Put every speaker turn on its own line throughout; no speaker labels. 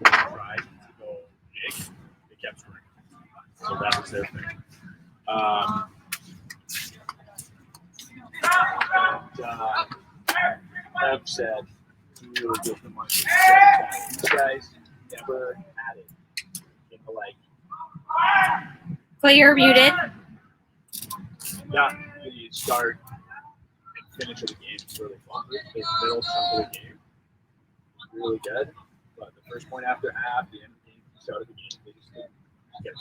Tried to go big, they kept scoring. So that was their thing. Ev said, you were good for money. You guys never had it. You know, like,
But you're muted.
yeah, the start and finish of the game is really fun. The middle chunk of the game is really good. But the first point after half, the end of the game, the start of the game, they just didn't get it.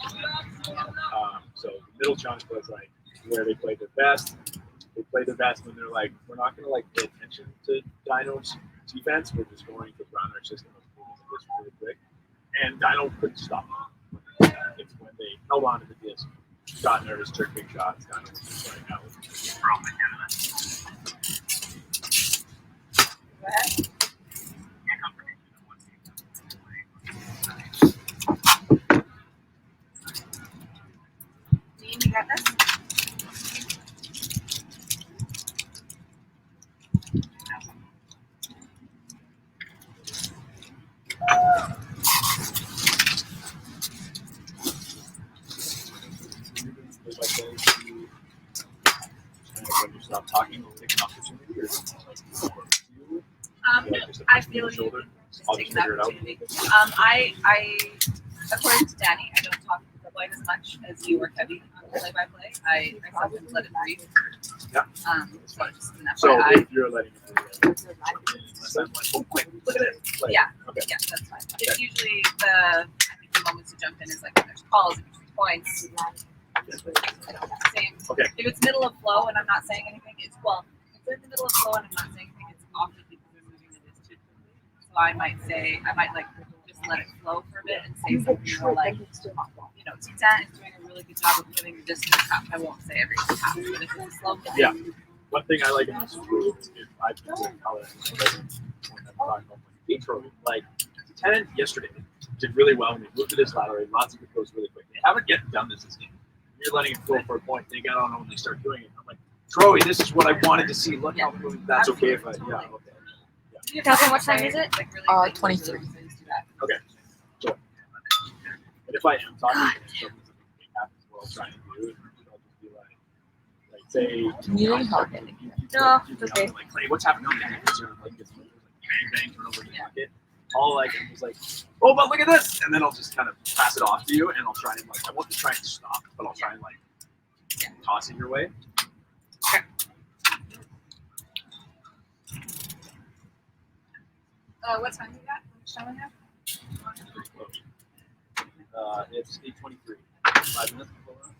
So the middle chunk was like where they played their best. They played their best when they're like, we're not going to like pay attention to Dino's defense. We're just going to run our system of moving the disc really quick. And Dino couldn't stop them. It's when they held on to the disc, got nervous, took big shots. Dino was just like, that was probably
Go ahead. Dean, you got this?
when you stop talking, we'll take an opportunity.
I feel you.
I'll just figure it out.
I, according to Danny, I don't talk quite as much as you or Kevin on play-by-play. I sometimes let it breathe.
Yeah.
So just an
So
FYI.
if you're letting it breathe, unless I'm like, oh, quick, look at it. Like,
Yeah.
Okay.
Yeah, that's fine. It's usually I think the moments to jump in is like when there's calls, if there's points. Same.
Okay.
If it's middle of flow and I'm not saying anything, it's if it's in the middle of flow and I'm not saying anything, it's often because we're moving the disc too quickly. So I might like just let it flow for a bit and say something more like, Titane is doing a really good job of putting the disc in the cup. I won't say every half, but if it's a slow game.
Yeah. One thing I like in this situation is if I've been doing color when I'm talking about Detroit, like Titane yesterday did really well and they moved to this lateral, lots of it goes really quick. They haven't yet done this game. You're letting it flow for a point, they get on when they start doing it. I'm like, Troy, this is what I wanted to see. Look how moving. That's okay if I okay. Yeah.
Catherine, what time is it?
Like really
23.
Okay. So, and if I am talking, something happens, what I'll try and do, I'll just be like say,
You didn't help it.
No, it's okay.
Like, Clay, what's happening on the end? Like, this, like, bang, turn over the bucket. All like, it was like, oh, but look at this, and then I'll just kind of pass it off to you, and I'll try and like, I won't just try and stop, but I'll try and like toss it your way.
Okay. What time you got? Which time we have?
It's 8:23. 5 minutes before that.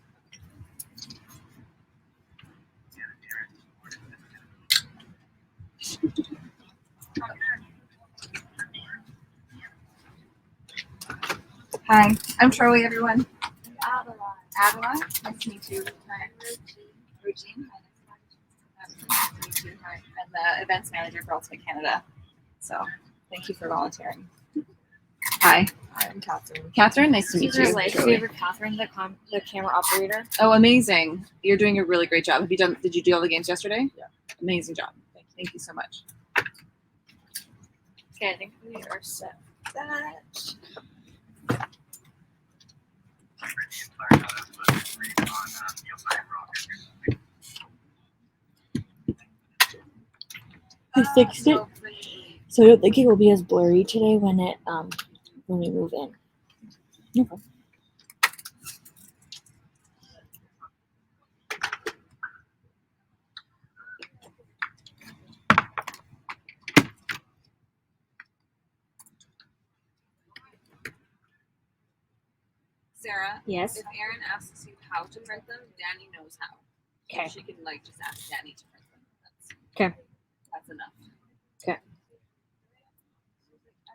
Hi, I'm Charlie, everyone. Adela.
Nice to meet you. Hi.
Regine. Nice to meet you. Hi. I'm the events manager for Ultimate Canada. So thank you for volunteering. Hi.
I'm Catherine.
Catherine, nice to meet
These are
you.
like favorite Catherine, the camera operator.
Oh, amazing. You're doing a really great job. Did you do all the games yesterday?
Yeah.
Amazing job. Thank you so much.
Okay, I think we are set.
I fixed it, so I don't think it will be as blurry today when we move in. Okay.
Sarah,
Yes.
if Erin asks you how to print them, Danny knows how.
Okay.
So she can just ask Danny to print them. That's enough.
Okay.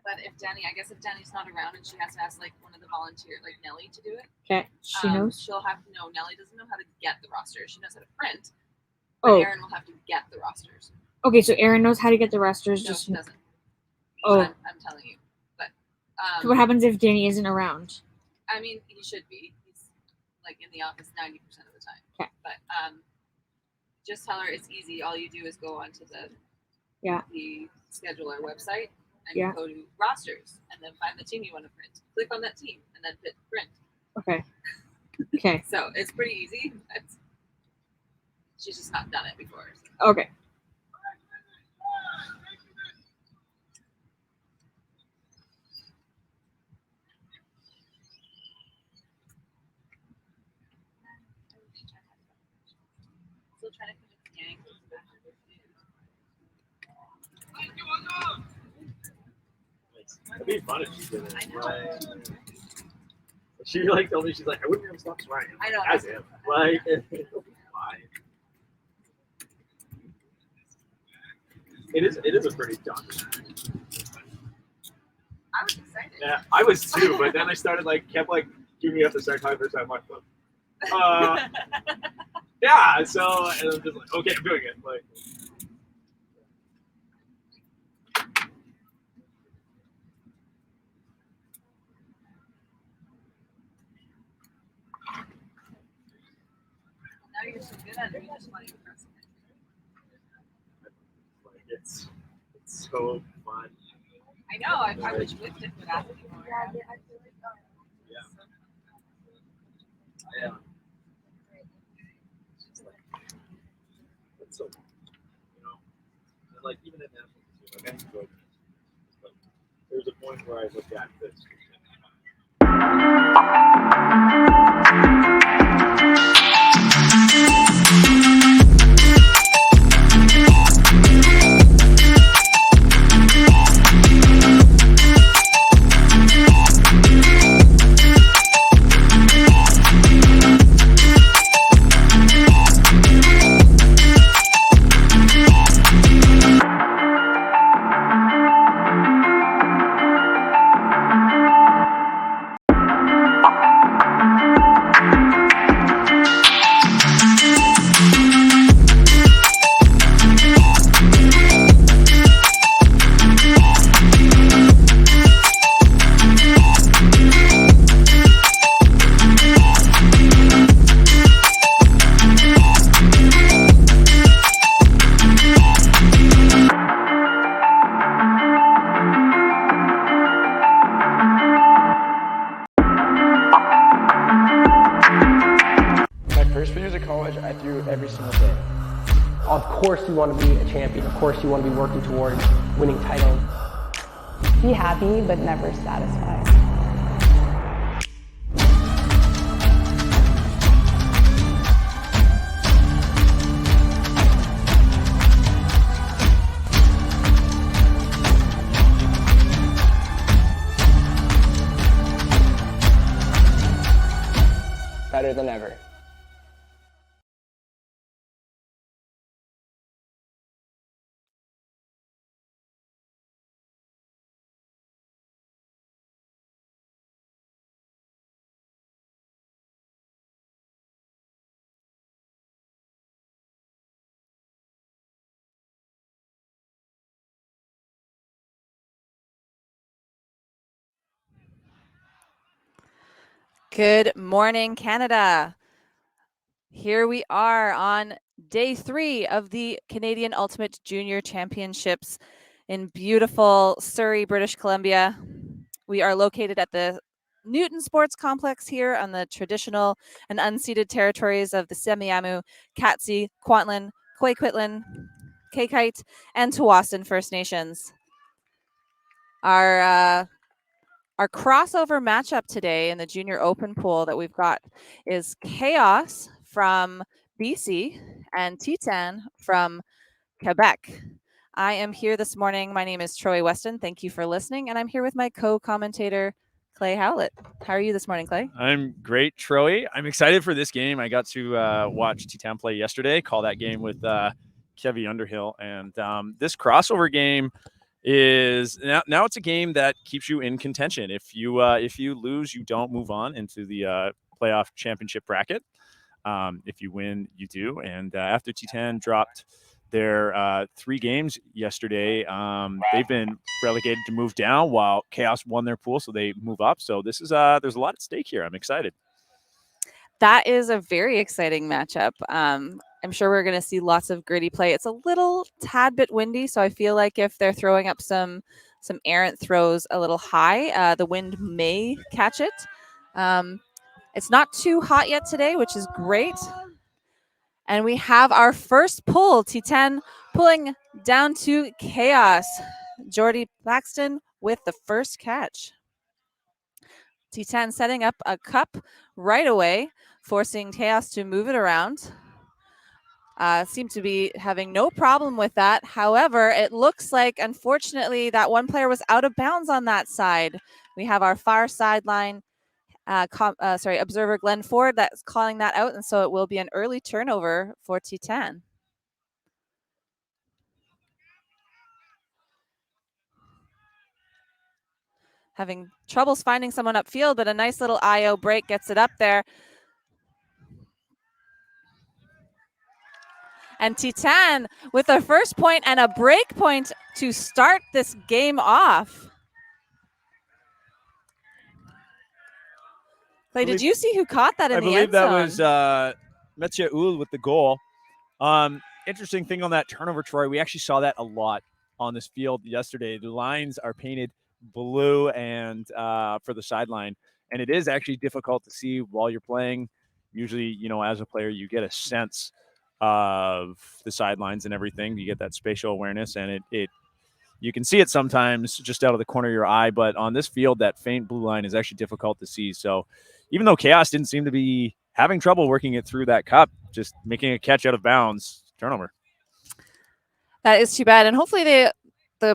But if Danny's not around and she has to ask one of the volunteers, like Nellie, to do it.
Okay. She knows.
She'll have to know. Nellie doesn't know how to get the rosters. She knows how to print. But
Oh.
Erin will have to get the rosters.
Okay, so Erin knows how to get the rosters.
No,
Just
she doesn't.
Oh.
I'm telling you. But
so what happens if Danny isn't around?
I mean, he should be. He's like in the office 90% of the time.
Okay.
But just tell her it's easy. All you do is go onto the scheduler website and go to rosters and then find the team you want to print. Click on that team and then hit print.
Okay. Okay.
So it's pretty easy. She's just not done it before.
So. Okay.
Still trying to convince the gang.
It'd be fun if she did it.
I know.
Like, she like told me, she's like, I wouldn't even stop swearing.
I know.
As if. Like, why? It is a pretty daunting act.
I was excited.
Yeah, I was too, but then I started kept giving me up to start talking for time. Yeah, so and I'm just like, okay, I'm doing it. Like,
Now you're so good at it, you just want to impress me.
it's so fun.
I know. I wish Wifton would ask me more.
Yeah. It's so, and even at national team, I enjoyed it. But there's a point where I look at this.
College, I threw every single day. Of course you want to be a champion. Of course you want to be working towards winning titles.
Be happy, but never satisfied.
Better than ever.
Good morning, Canada. Here we are on day 3 of the Canadian Ultimate Junior Championships in beautiful Surrey, British Columbia. We are located at the Newton Sports Complex here on the traditional and unceded territories of the Semiahmoo, Katzie, Kwantlen, Coquitlam, Kaikite, and Tsawwassen First Nations. Our crossover matchup today in the Junior Open pool that we've got is Khaos from BC and Titane from Quebec. I am here this morning. My name is Troy Weston. Thank you for listening. And I'm here with my co-commentator, Clay Howlett. How are you this morning, Clay?
I'm great, Troy. I'm excited for this game. I got to watch Titane play yesterday, call that game with Kevy Underhill. And this crossover game is now it's a game that keeps you in contention. If you lose, you don't move on into the playoff championship bracket. If you win, you do. And after Titane dropped their 3 games yesterday, they've been relegated to move down while Khaos won their pool, so they move up. So this is there's a lot at stake here. I'm excited.
That is a very exciting matchup. I'm sure we're going to see lots of gritty play. It's a little tad bit windy, so I feel like if they're throwing up some errant throws a little high, the wind may catch it. It's not too hot yet today, which is great. And we have our first pull, Titane pulling down to Khaos. Jordy Paxton with the first catch. Titane setting up a cup right away, forcing Khaos to move it around. Seem to be having no problem with that. However, it looks like, unfortunately, that one player was out of bounds on that side. We have our far sideline observer Glenn Ford that's calling that out, and so it will be an early turnover for Titane. Having troubles finding someone upfield, but a nice little IO break gets it up there. And Titane with their first point and a break point to start this game off. Clay, did you see who caught that in the end zone?
I believe that was Metja Ul with the goal. Interesting thing on that turnover, Troy, we actually saw that a lot on this field yesterday. The lines are painted blue and for the sideline, and it is actually difficult to see while you're playing. Usually, you know, as a player, you get a sense of the sidelines and everything. You get that spatial awareness, and it you can see it sometimes just out of the corner of your eye, but on this field, that faint blue line is actually difficult to see. So even though Khaos didn't seem to be having trouble working it through that cup, just making a catch out of bounds, turnover.
That is too bad, and hopefully the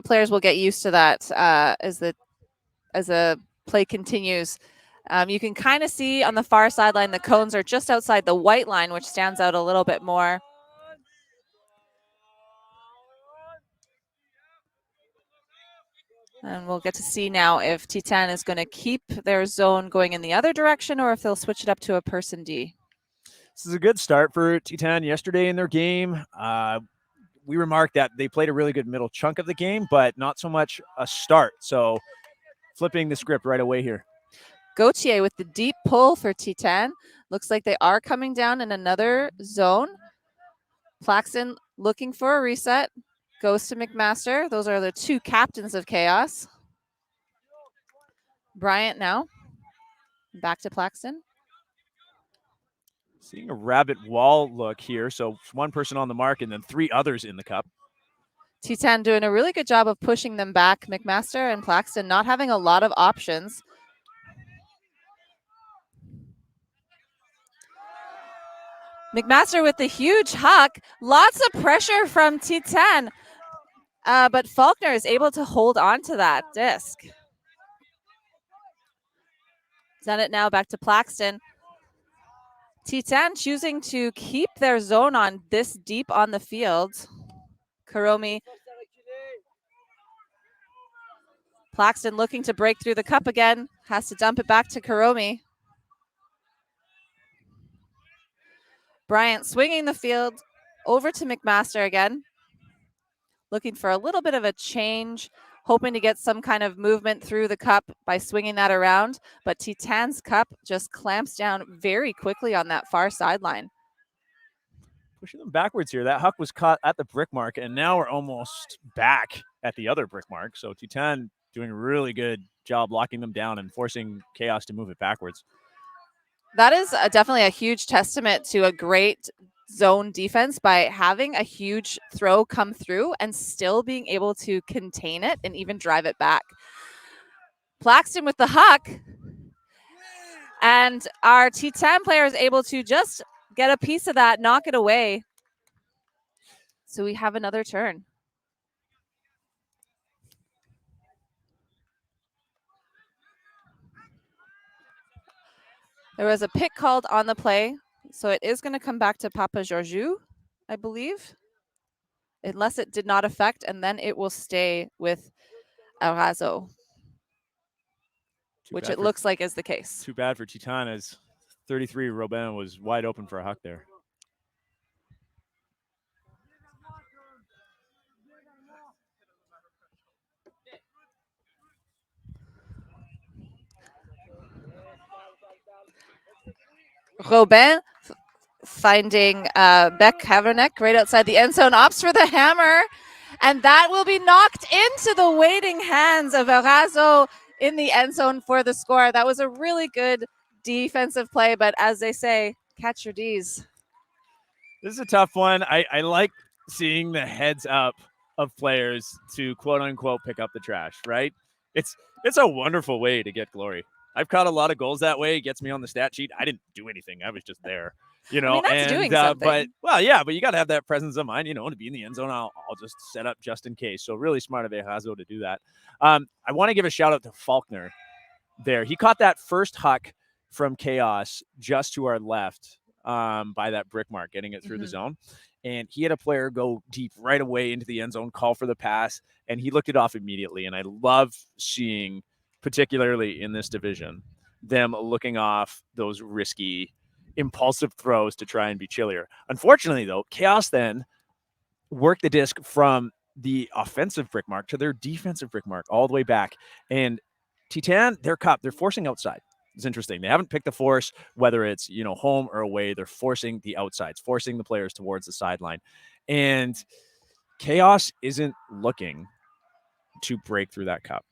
players will get used to that as the play continues. You can kind of see on the far sideline the cones are just outside the white line, which stands out a little bit more. And we'll get to see now if Titane is going to keep their zone going in the other direction or if they'll switch it up to a person D.
This is a good start for Titane yesterday in their game. We remarked that they played a really good middle chunk of the game, but not so much a start. So flipping the script right away here.
Gauthier with the deep pull for Titane. Looks like they are coming down in another zone. Plaxton looking for a reset. Goes to McMaster. Those are the two captains of Khaos. Bryant now. Back to Plaxton.
Seeing a rabbit wall look here. So one person on the mark and then three others in the cup.
Titane doing a really good job of pushing them back. McMaster and Plaxton not having a lot of options. McMaster with the huge huck. Lots of pressure from Titane. But Faulkner is able to hold on to that disc. Done it now, back to Plaxton. Titane choosing to keep their zone on this deep on the field. Karomi. Plaxton looking to break through the cup again. Has to dump it back to Karomi. Bryant swinging the field over to McMaster again. Looking for a little bit of a change, hoping to get some kind of movement through the cup by swinging that around. But Titane's cup just clamps down very quickly on that far sideline.
Pushing them backwards here. That huck was caught at the brick mark, and now we're almost back at the other brick mark. So Titane doing a really good job locking them down and forcing Khaos to move it backwards.
That is definitely a huge testament to a great zone defense by having a huge throw come through and still being able to contain it and even drive it back. Plaxton with the huck. And our Titane player is able to just get a piece of that, knock it away. So we have another turn. There was a pick called on the play, so it is going to come back to Papa Georgiou, I believe, unless it did not affect, and then it will stay with Arazo, which it looks like is the case.
Too bad for Titane, as 33 Robin was wide open for a huck there.
Robin finding Beck Kaverneck right outside the end zone, opts for the hammer, and that will be knocked into the waiting hands of Erazo in the end zone for the score. That was a really good defensive play, but as they say, catch your D's.
This is a tough one. I like seeing the heads up of players to quote unquote pick up the trash, right? It's a wonderful way to get glory. I've caught a lot of goals that way. It gets me on the stat sheet. I didn't do anything. I was just there, you know.
that's doing something.
But well, yeah, but you got to have that presence of mind, you know, to be in the end zone. I'll just set up just in case. So really smart of Ejazo to do that. I want to give a shout out to Faulkner there. He caught that first huck from Khaos just to our left by that brick mark, getting it through the zone. And he had a player go deep right away into the end zone, call for the pass, and he looked it off immediately. And I love seeing, particularly in this division, them looking off those risky, impulsive throws to try and be chillier. Unfortunately, though, Khaos then worked the disc from the offensive brick mark to their defensive brick mark all the way back. And Titane, their cup, they're forcing outside. It's interesting. They haven't picked the force, whether it's, you know, home or away. They're forcing the outsides, forcing the players towards the sideline. And Khaos isn't looking to break through that cup.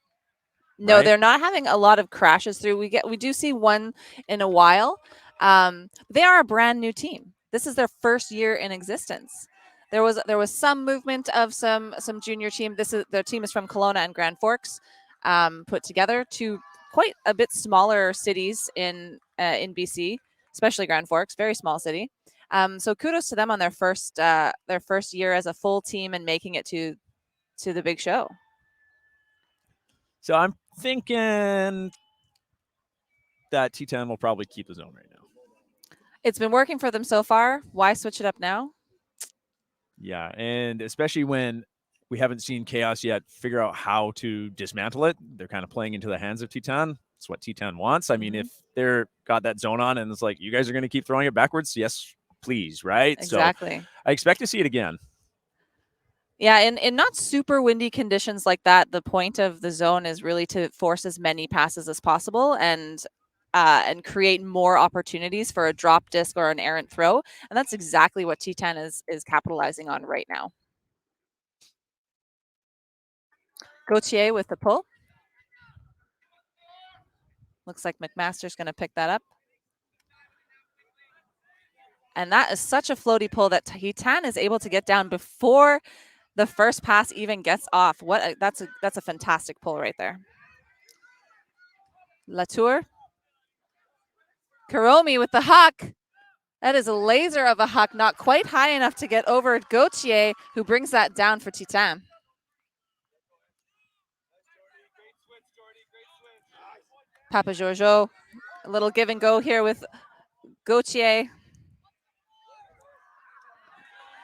No,
right?
they're not having a lot of crashes through. We do see one in a while. They are a brand new team. This is their first year in existence. There was some movement of some junior team. Their team is from Kelowna and Grand Forks, put together, to quite a bit smaller cities in BC, especially Grand Forks, very small city. So kudos to them on their first year as a full team and making it to the big show.
So I'm thinking that Titane will probably keep the zone right now.
It's been working for them so far. Why switch it up now?
Yeah, and especially when we haven't seen Khaos yet figure out how to dismantle it. They're kind of playing into the hands of Titane. It's what Titane wants. I mean, if they're got that zone on and it's like, you guys are going to keep throwing it backwards, yes, please, right?
Exactly.
So I expect to see it again.
Yeah, in not super windy conditions like that, the point of the zone is really to force as many passes as possible and create more opportunities for a drop disc or an errant throw. And that's exactly what Titane is capitalizing on right now. Gauthier with the pull. Looks like McMaster's going to pick that up. And that is such a floaty pull that Titane is able to get down before the first pass even gets off. That's a fantastic pull right there. Latour. Karomi with the huck. That is a laser of a huck, not quite high enough to get over Gauthier, who brings that down for Titane. Papa Giorgio, a little give and go here with Gauthier.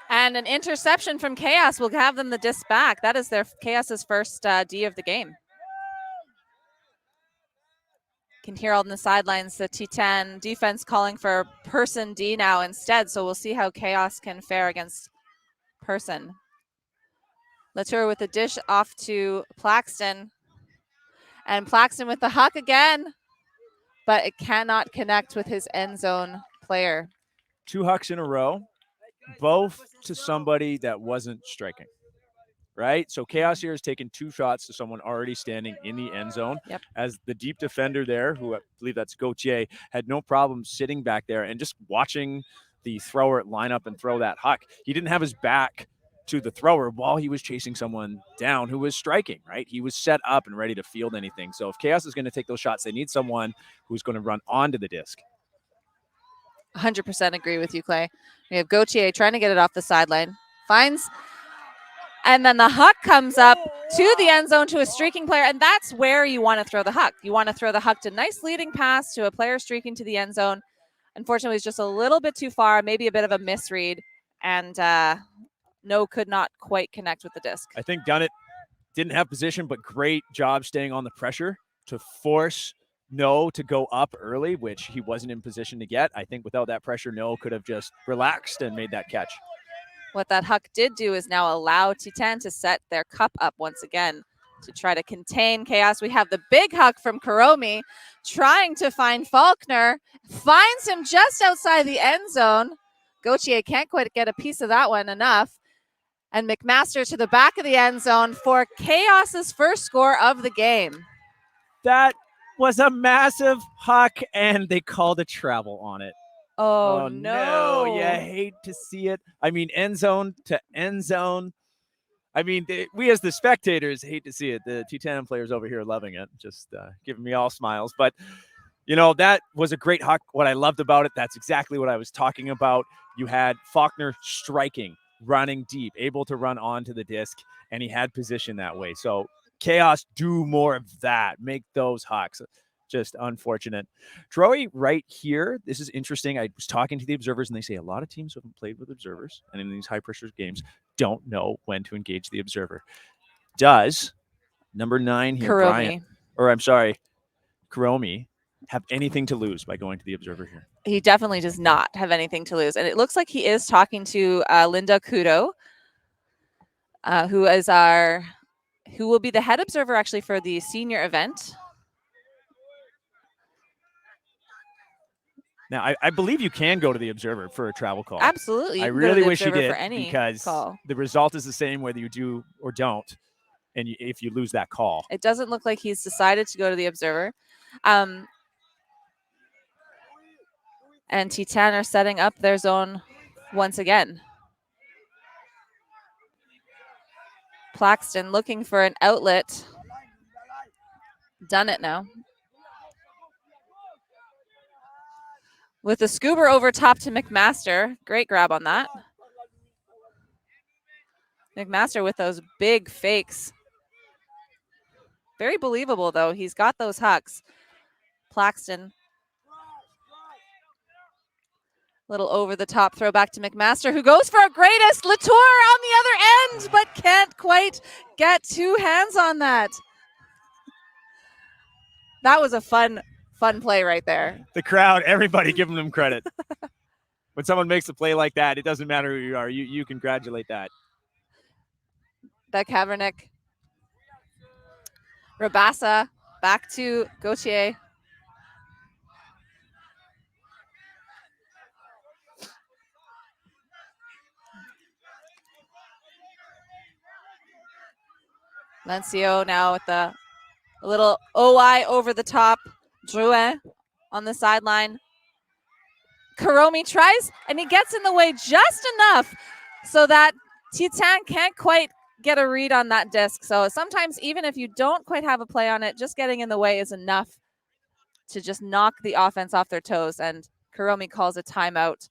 And an interception from Khaos will have them the disc back. That is their Chaos's first D of the game. Can hear on the sidelines the Titane defense calling for person D now instead. So we'll see how Khaos can fare against person. Latour with the dish off to Plaxton. And Plaxton with the huck again. But it cannot connect with his end zone player.
2 hucks in a row, both to somebody that wasn't striking. Right? So Khaos here has taken 2 shots to someone already standing in the end zone.
Yep.
As the deep defender there, who I believe that's Gauthier, had no problem sitting back there and just watching the thrower line up and throw that huck. He didn't have his back to the thrower while he was chasing someone down who was striking, right? He was set up and ready to field anything. So if Khaos is going to take those shots, they need someone who's going to run onto the disc.
100% agree with you, Clay. We have Gauthier trying to get it off the sideline. Finds... And then the huck comes up to the end zone to a streaking player, and that's where you want to throw the huck. You want to throw the huck to nice leading pass to a player streaking to the end zone. Unfortunately, it's just a little bit too far, maybe a bit of a misread, and no, could not quite connect with the disc.
I think Dunnett didn't have position, but great job staying on the pressure to force No to go up early, which he wasn't in position to get. I think without that pressure, No could have just relaxed and made that catch.
What that huck did do is now allow Titane to set their cup up once again. to try to contain Khaos. We have the big huck from Kuromi trying to find Faulkner. Finds him just outside the end zone. Gauthier can't quite get a piece of that one enough. And McMaster to the back of the end zone for Khaos's first score of the game.
That was a massive huck, and they called a travel on it.
Oh,
no.
no.
You hate to see it. I mean, end zone to end zone. I mean, we as the spectators hate to see it. The Titane players over here are loving it, just giving me all smiles. But, you know, that was a great huck. What I loved about it, that's exactly what I was talking about. You had Faulkner striking, running deep, able to run onto the disc, and he had position that way. So Khaos, do more of that. Make those hucks. Just unfortunate. Troy, right here, this is interesting. I was talking to the observers, and they say a lot of teams who haven't played with observers and in these high-pressure games don't know when to engage the observer. Does number 9 here, Kuromi, have anything to lose by going to the observer here?
He definitely does not have anything to lose. And it looks like he is talking to Linda Kudo, who will be the head observer actually for the senior event.
Now, I believe you can go to the observer for a travel call.
Absolutely.
I really wish you did, because the result is the same whether you do or don't, and if you lose that call.
It doesn't look like he's decided to go to the observer. And Titane are setting up their zone once again. Plaxton looking for an outlet. Done it now. With the Scoober over top to McMaster. Great grab on that. McMaster with those big fakes. Very believable, though. He's got those hucks. Plaxton. Little over-the-top throwback to McMaster, who goes for a greatest. Latour on the other end, but can't quite get two hands on that. That was a fun play right there.
The crowd, everybody giving them credit. When someone makes a play like that, it doesn't matter who you are. You congratulate that.
That Kaepernick. Rabassa back to Gauthier. Lencio now with the little OI over the top. Drouin on the sideline. Kuromi tries, and he gets in the way just enough so that Titane can't quite get a read on that disc. So sometimes even if you don't quite have a play on it, just getting in the way is enough to just knock the offense off their toes. And Kuromi calls a timeout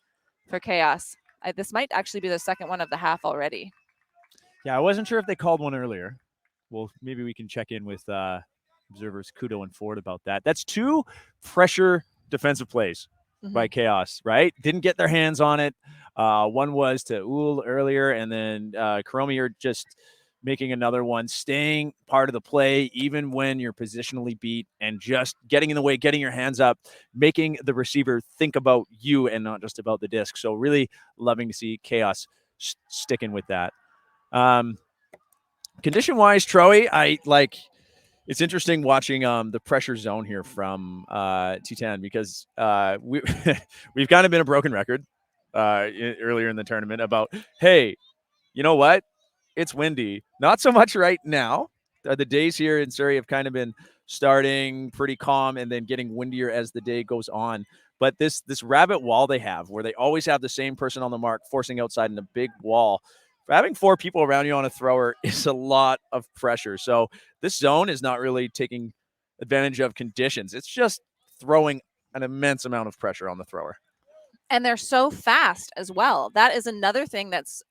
for Khaos. This might actually be the second one of the half already.
Yeah, I wasn't sure if they called one earlier. Well, maybe we can check in with observers Kudo and Ford about that. That's 2 pressure defensive plays by Khaos, right? Didn't get their hands on it. One was to Uhl earlier, and then Kuromi are just making another one, staying part of the play, even when you're positionally beat, and just getting in the way, getting your hands up, making the receiver think about you and not just about the disc. So really loving to see Khaos sticking with that. Condition-wise, Troy, it's interesting watching the pressure zone here from Titane, because we've kind of been a broken record earlier in the tournament about, hey, you know what? It's windy. Not so much right now. The days here in Surrey have kind of been starting pretty calm and then getting windier as the day goes on. But this rabbit wall they have, where they always have the same person on the mark, forcing outside in a big wall, having 4 people around you on a thrower is a lot of pressure. So this zone is not really taking advantage of conditions. It's just throwing an immense amount of pressure on the thrower.
And they're so fast as well. That is another thing that's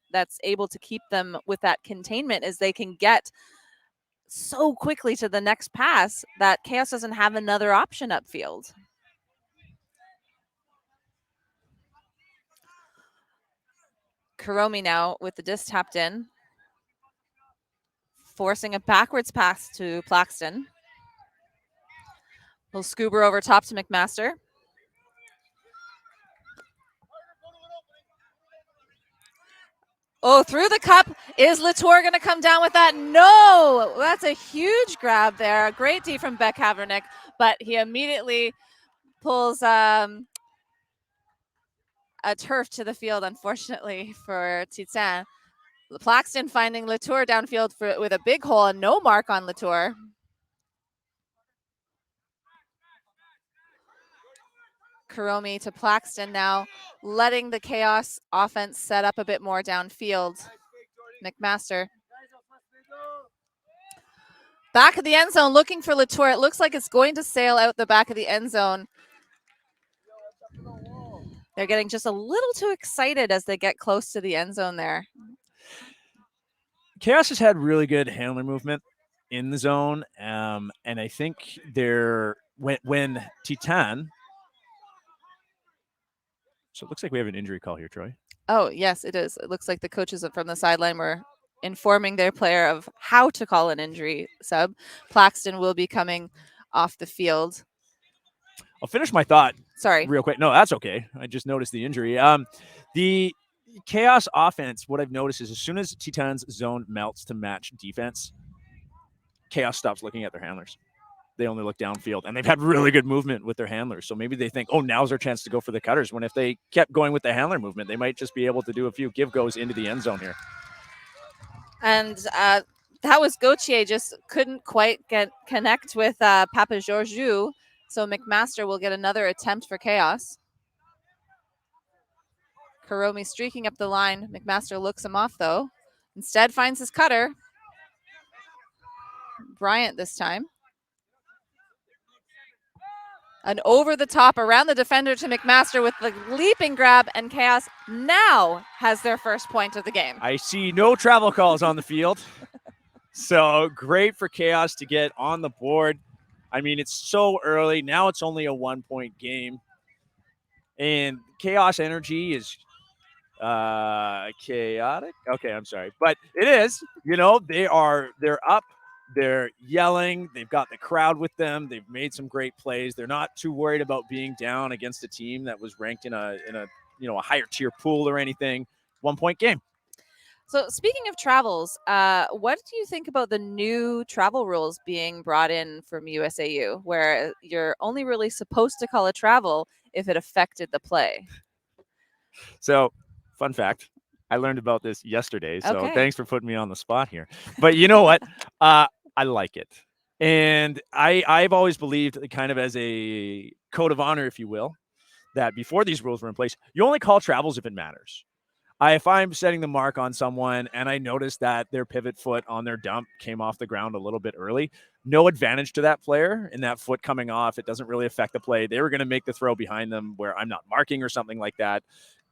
able to keep them with that containment, is they can get so quickly to the next pass that Khaos doesn't have another option upfield. Kuromi now with the disc tapped in, forcing a backwards pass to Plaxton. Little scoober over top to McMaster. Oh, through the cup. Is Latour going to come down with that? No, that's a huge grab there. Great D from Beck Havernick, but he immediately pulls a turf to the field, unfortunately, for Titane. Plaxton finding Latour downfield with a big hole and no mark on Latour. Karomi to Plaxton now, letting the Chaos offense set up a bit more downfield. McMaster. Back of the end zone, looking for Latour. It looks like it's going to sail out the back of the end zone. They're getting just a little too excited as they get close to the end zone there.
Chaos has had really good handler movement in the zone, and I think when Titane. So it looks like we have an injury call here, Troy.
Oh, yes, it is. It looks like the coaches from the sideline were informing their player of how to call an injury sub. Plaxton will be coming off the field.
I'll finish my thought.
Sorry.
Real quick. No, that's okay. I just noticed the injury. The Chaos offense, what I've noticed is as soon as Titane's zone melts to match defense, Chaos stops looking at their handlers. They only look downfield, and they've had really good movement with their handlers. So maybe they think, oh, now's our chance to go for the cutters. When if they kept going with the handler movement, they might just be able to do a few give goes into the end zone here.
And that was Gauthier, just couldn't quite connect with Papa Georgiou. So McMaster will get another attempt for Chaos. Karomi streaking up the line. McMaster looks him off, though. Instead finds his cutter. Bryant this time. An over the top around the defender to McMaster with the leaping grab, and Chaos now has their first point of the game.
I see no travel calls on the field. So great for Chaos to get on the board. I mean, it's so early. Now it's only a 1-point game. And Chaos energy is chaotic. Okay, I'm sorry. But it is, they're up. They're yelling. They've got the crowd with them. They've made some great plays. They're not too worried about being down against a team that was ranked in a higher tier pool or anything. 1-point game.
So speaking of travels, what do you think about the new travel rules being brought in from USAU, where you're only really supposed to call a travel if it affected the play?
So, fun fact. I learned about this yesterday, so
Okay.
Thanks for putting me on the spot here. But you know what? I like it. And I've always believed, kind of as a code of honor, if you will, that before these rules were in place, you only call travels if it matters. If I'm setting the mark on someone and I notice that their pivot foot on their dump came off the ground a little bit early, no advantage to that player in that foot coming off. It doesn't really affect the play. They were going to make the throw behind them where I'm not marking or something like that.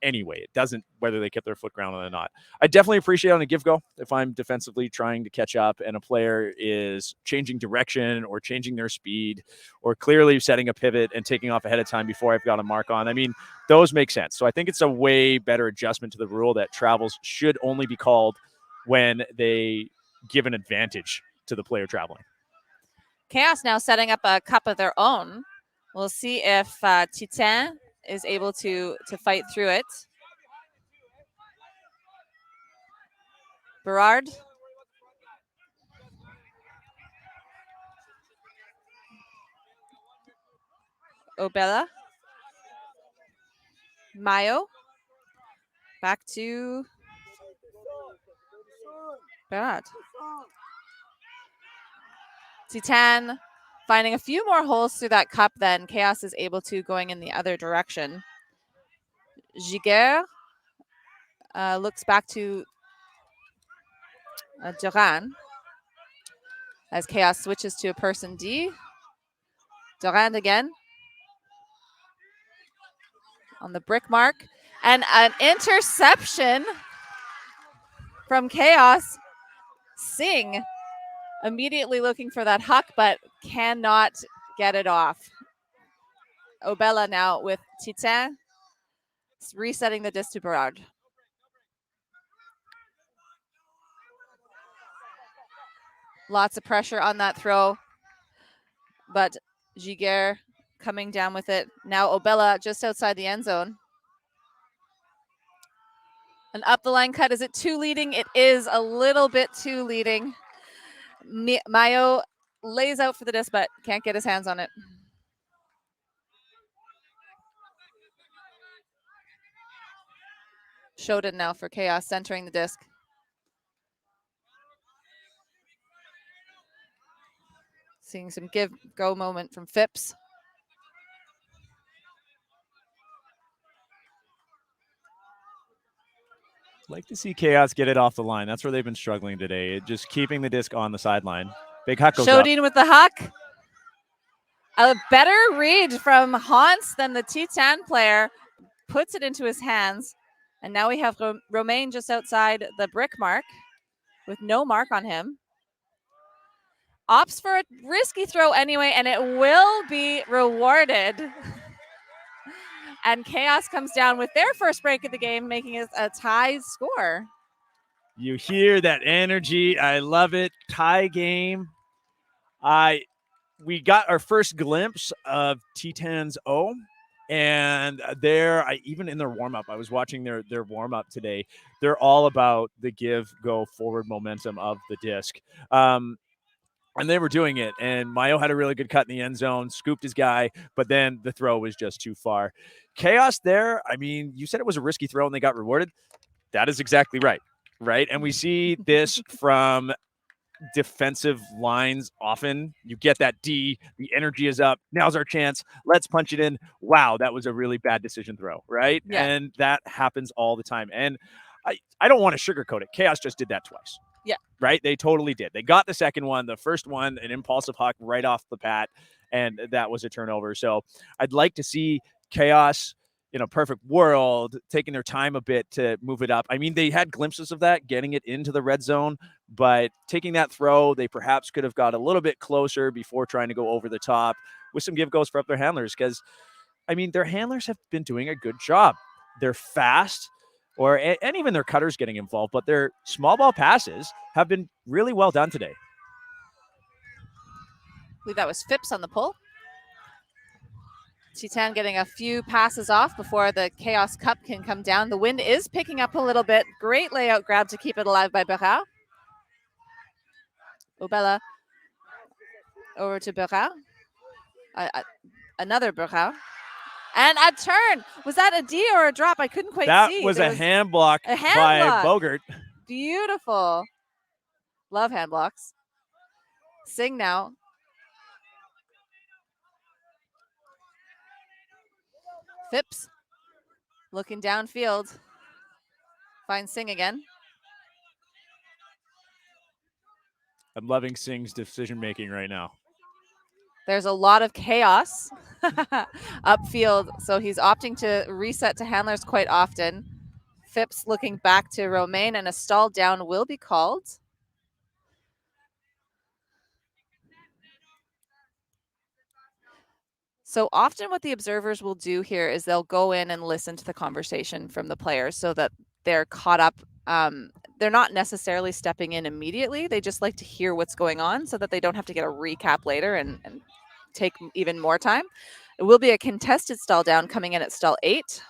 Anyway, it doesn't, whether they kept their foot grounded or not. I definitely appreciate on a give go if I'm defensively trying to catch up and a player is changing direction or changing their speed or clearly setting a pivot and taking off ahead of time before I've got a mark on. I mean, those make sense. So I think it's a way better adjustment to the rule that travels should only be called when they give an advantage to the player traveling.
Chaos now setting up a cup of their own. We'll see if Titane is able to fight through it. Berard. Obella. Mayo. Back to Berard. Titane finding a few more holes through that cup, then Chaos is able to going in the other direction. Giguère looks back to Durand as Chaos switches to a person D. Durand again on the brick mark, and an interception from Chaos. Singh immediately looking for that huck, but cannot get it off. Obella now with Titane, resetting the disc to Berard. Lots of pressure on that throw, but Giguère coming down with it. Now Obella just outside the end zone. An up the line cut. Is it too leading? It is a little bit too leading. Mayo lays out for the disc, but can't get his hands on it. Shoden now for Khaos, centering the disc. Seeing some give-go moment from Phipps.
Like to see Khaos get it off the line. That's where they've been struggling today. Just keeping the disc on the sideline. Big huck goes up.
Shoden with the huck. A better read from Hans than the Titane player. Puts it into his hands. And now we have Romain just outside the brick mark with no mark on him. Opts for a risky throw anyway, and it will be rewarded. And Khaos comes down with their first break of the game, making it a tie score.
You hear that energy. I love it. Tie game. We got our first glimpse of Titane's O. And even in their warm-up, I was watching their warm-up today. They're all about the go forward momentum of the disc. And they were doing it. And Mayo had a really good cut in the end zone, scooped his guy, but then the throw was just too far. Khaos there, I mean, you said it was a risky throw and they got rewarded. That is exactly right. Right? And we see this from defensive lines often. You get that D, the energy is up. Now's our chance. Let's punch it in. Wow, that was a really bad decision throw, right?
Yeah.
And that happens all the time. And I don't want to sugarcoat it. Khaos just did that twice.
Yeah.
Right? They totally did. They got the second one. The first one, an impulsive huck right off the bat, and that was a turnover. So I'd like to see Khaos in a perfect world taking their time a bit to move it up. I mean, they had glimpses of that, getting it into the red zone, but taking that throw, they perhaps could have got a little bit closer before trying to go over the top with some give-goes for up their handlers, because, I mean, their handlers have been doing a good job. They're fast, and even their cutters getting involved, but their small ball passes have been really well done today.
I believe that was Phipps on the pull. Titane getting a few passes off before the Khaos Cup can come down. The wind is picking up a little bit. Great layout grab to keep it alive by Berard. Obella over to Berard. Another Berard. And a turn. Was that a D or a drop? I couldn't quite see.
That was a hand block by Bogert.
Beautiful. Love hand blocks. Sing now. Phipps looking downfield. Finds Singh again.
I'm loving Singh's decision making right now.
There's a lot of chaos upfield, so he's opting to reset to handlers quite often. Phipps looking back to Romain, and a stall down will be called. So often what the observers will do here is they'll go in and listen to the conversation from the players so that they're caught up. They're not necessarily stepping in immediately. They just like to hear what's going on so that they don't have to get a recap later and take even more time. It will be a contested stall down coming in at stall 8.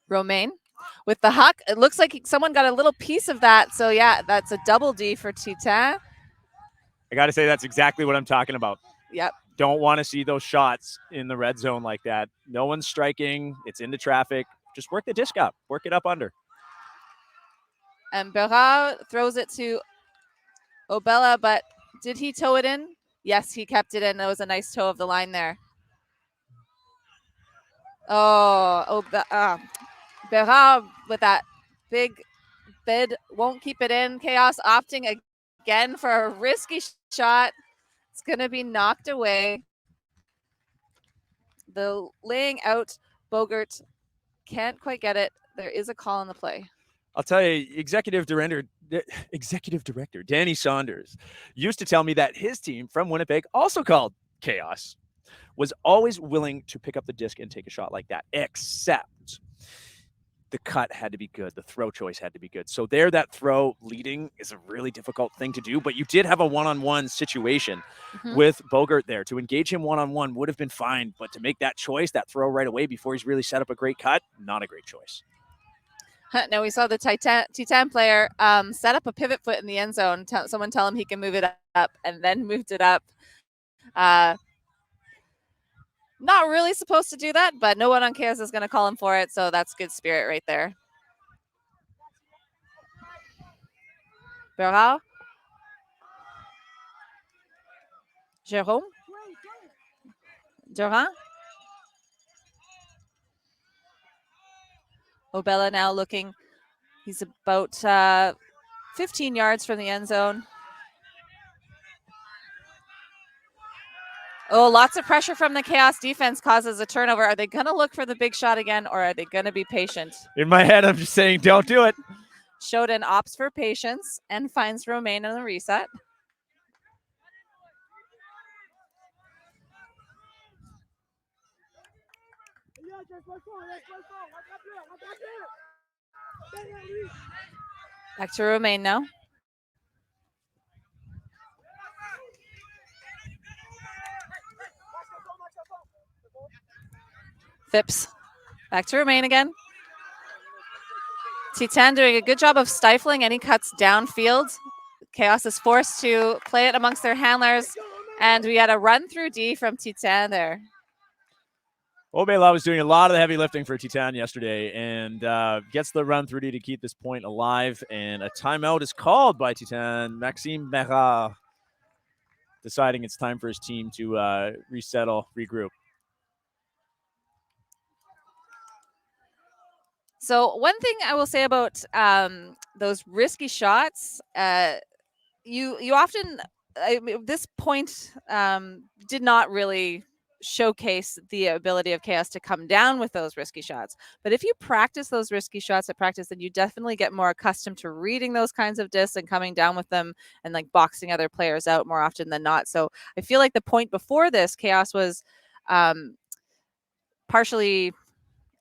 Romain with the huck. It looks like someone got a little piece of that. So yeah, that's a double D for Titane.
I got to say, that's exactly what I'm talking about.
Yep.
Don't want to see those shots in the red zone like that. No one's striking. It's into traffic. Just work the disc up. Work it up under.
And Berard throws it to Obella, but did he toe it in? Yes, he kept it in. That was a nice toe of the line there. Berard with that big bid won't keep it in. Khaos opting again for a risky shot. It's going to be knocked away. The laying out, Bogert can't quite get it. There is a call on the play.
I'll tell you, Executive Director Danny Saunders used to tell me that his team from Winnipeg, also called Khaos, was always willing to pick up the disc and take a shot like that, except the cut had to be good. The throw choice had to be good. So there, that throw leading is a really difficult thing to do, but you did have a one-on-one situation with Bogert there. To engage him one-on-one would have been fine, but to make that choice, that throw right away before he's really set up a great cut, not a great choice.
No, we saw the Titane player set up a pivot foot in the end zone. Someone tell him he can move it up, and then moved it up. Not really supposed to do that, but no one on Khaos is going to call him for it, so that's good spirit right there. Berard. Jérôme. Durand. Obella now looking. He's about 15 yards from the end zone. Oh, lots of pressure from the Khaos defense causes a turnover. Are they going to look for the big shot again, or are they going to be patient?
In my head, I'm just saying, don't do it.
Shodan opts for patience and finds Romain on the reset. Back to Romain now. Phipps. Back to Romain again. Titane doing a good job of stifling any cuts downfield. Khaos is forced to play it amongst their handlers. And we had a run through D from Titane there.
Obella was doing a lot of the heavy lifting for Titane yesterday and gets the run through D to keep this point alive. And a timeout is called by Titane. Maxime Berard deciding it's time for his team to resettle, regroup.
So one thing I will say about those risky shots, you often, this point did not really showcase the ability of Khaos to come down with those risky shots. But if you practice those risky shots at practice, then you definitely get more accustomed to reading those kinds of discs and coming down with them and like boxing other players out more often than not. So I feel like the point before this, Khaos was partially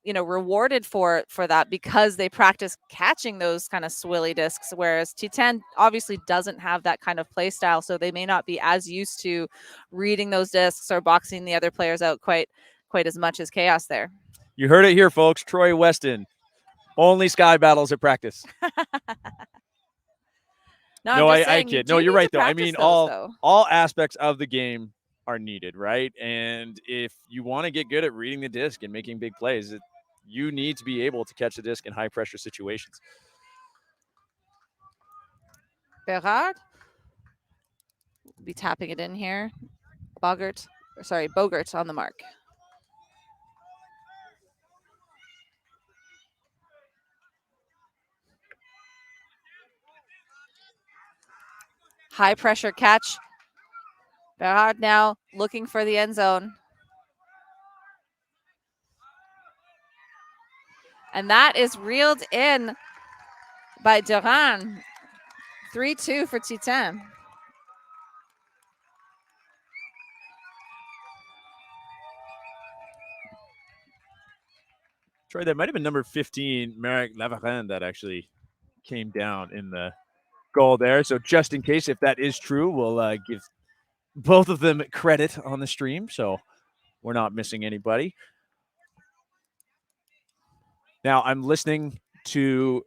rewarded for that because they practice catching those kind of swilly discs, whereas Titane obviously doesn't have that kind of play style, so they may not be as used to reading those discs or boxing the other players out quite as much as Khaos there.
You heard it here, folks. Troy Weston, only sky battles at practice.
No,
I kid. No, you're right though. I mean, all aspects of the game are needed, right? And if you want to get good at reading the disc and making big plays, you need to be able to catch the disc in high pressure situations.
Berard will be tapping it in here. Bogart on the mark. High pressure catch. Berard now looking for the end zone. And that is reeled in by Durand. 3-2 for Titane.
Troy, that might have been number 15, Marek Lavarenne, that actually came down in the goal there. So just in case, if that is true, we'll give both of them credit on the stream. So we're not missing anybody. Now I'm listening to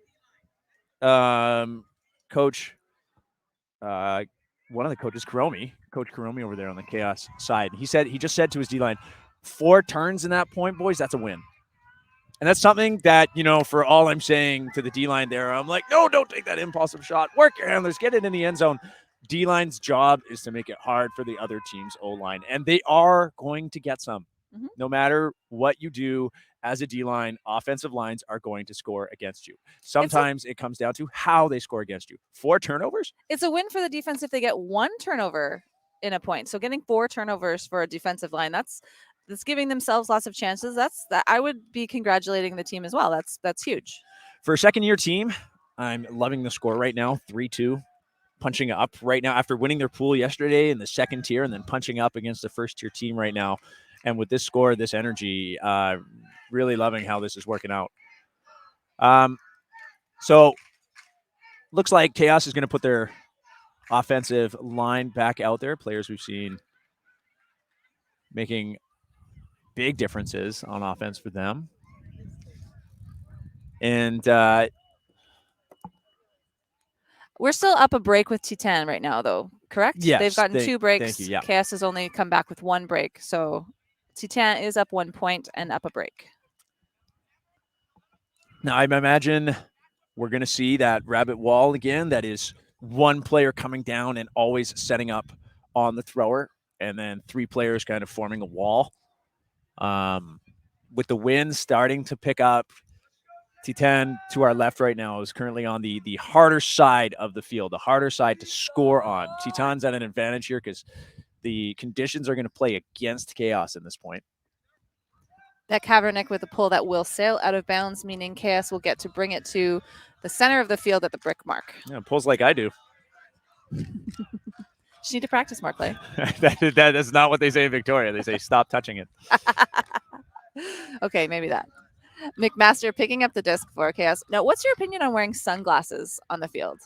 Coach, one of the coaches, Coach Karomi over there on the Khaos side. He just said to his D-line, 4 turns in that point, boys, that's a win. And that's something that, for all I'm saying to the D-line there, I'm like, no, don't take that impulsive shot. Work your handlers, get it in the end zone. D-line's job is to make it hard for the other team's O-line, and they are going to get some. Mm-hmm. No matter what you do as a D-line, offensive lines are going to score against you. Sometimes it comes down to how they score against you. 4 turnovers?
It's a win for the defense if they get 1 turnover in a point. So getting 4 turnovers for a defensive line, that's giving themselves lots of chances. That I would be congratulating the team as well. That's huge.
For a second-year team, I'm loving the score right now, 3-2. Punching up right now after winning their pool yesterday in the second tier and then punching up against the first-tier team right now. And with this score, this energy, really loving how this is working out. So looks like Khaos is going to put their offensive line back out there. Players we've seen making big differences on offense for them. And
We're still up a break with Titane right now, though, correct?
Yes,
They've gotten 2 breaks.
thank you, yeah.
Khaos has only come back with 1 break. So Titane is up 1 point and up a break.
now I imagine we're going to see that rabbit wall again. That is one player coming down and always setting up on the thrower, and then 3 players kind of forming a wall. With the wind starting to pick up, Titane to our left right now is currently on the harder side of the field, the harder side to score on. Titane's at an advantage here because the conditions are going to play against Khaos in this point.
That Kaepernick with a pull that will sail out of bounds, meaning Khaos will get to bring it to the center of the field at the brick mark.
Yeah, pulls like I do.
Just need to practice more, Clay.
that is not what they say in Victoria. They say stop touching it.
Okay, maybe that. McMaster picking up the disc for Khaos. Now, what's your opinion on wearing sunglasses on the field?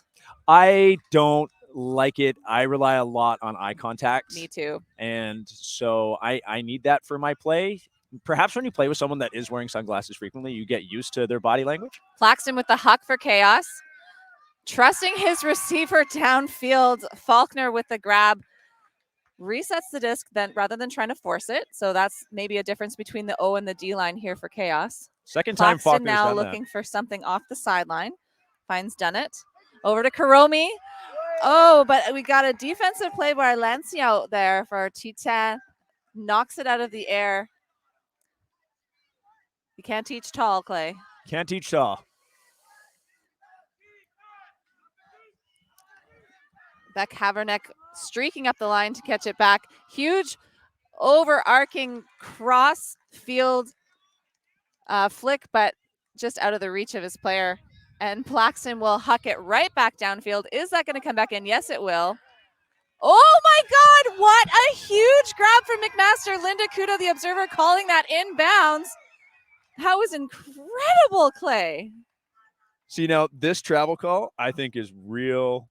I don't like it. I rely a lot on eye contact.
Me too.
And so I need that for my play. Perhaps when you play with someone that is wearing sunglasses frequently, you get used to their body language.
Claxton with the huck for Khaos. Trusting his receiver downfield. Faulkner with the grab. Resets the disc then rather than trying to force it. So that's maybe a difference between the O and the D line here for Khaos.
Second time
Claxton
Faulkner's
now
done
looking
that.
for something off the sideline. Finds Dunnett. Over to Karomi. Oh, but we got a defensive play by Lancey out there for Titane. Knocks it out of the air. You can't teach tall, Clay.
Can't teach tall.
That Kaepernick streaking up the line to catch it back. Huge overarching cross field flick, but just out of the reach of his player. And Plaxton will huck it right back downfield. Is that going to come back in? Yes, it will. Oh my God, what a huge grab from McMaster. Linda Kudo, the observer, calling that inbounds. That was incredible, Clay.
See, now this travel call, I think, is real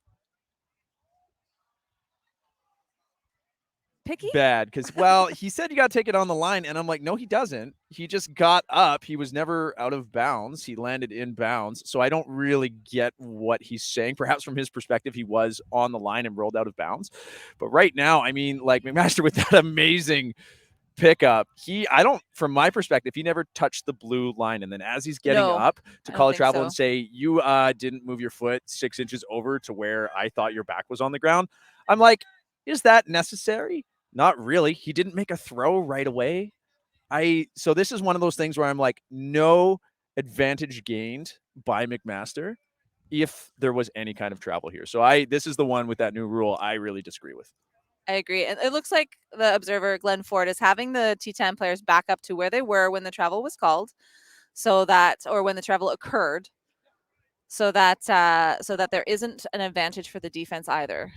Picky?
bad because, well, he said you got to take it on the line, and I'm like, no, he doesn't. He just got up. He was never out of bounds. He landed in bounds. So I don't really get what he's saying. Perhaps from his perspective, he was on the line and rolled out of bounds. But right now, I mean, like McMaster with that amazing pickup, from my perspective, he never touched the blue line. And then as he's getting up to call a travel and say, you didn't move your foot 6 inches over to where I thought your back was on the ground, I'm like, is that necessary? Not really. He didn't make a throw right away. So this is one of those things where I'm like, no advantage gained by McMaster if there was any kind of travel here. So this is the one with that new rule I really disagree with.
I agree. And it looks like the observer, Glenn Ford, is having the T10 players back up to where they were when the travel was called, or when the travel occurred, so that there isn't an advantage for the defense either.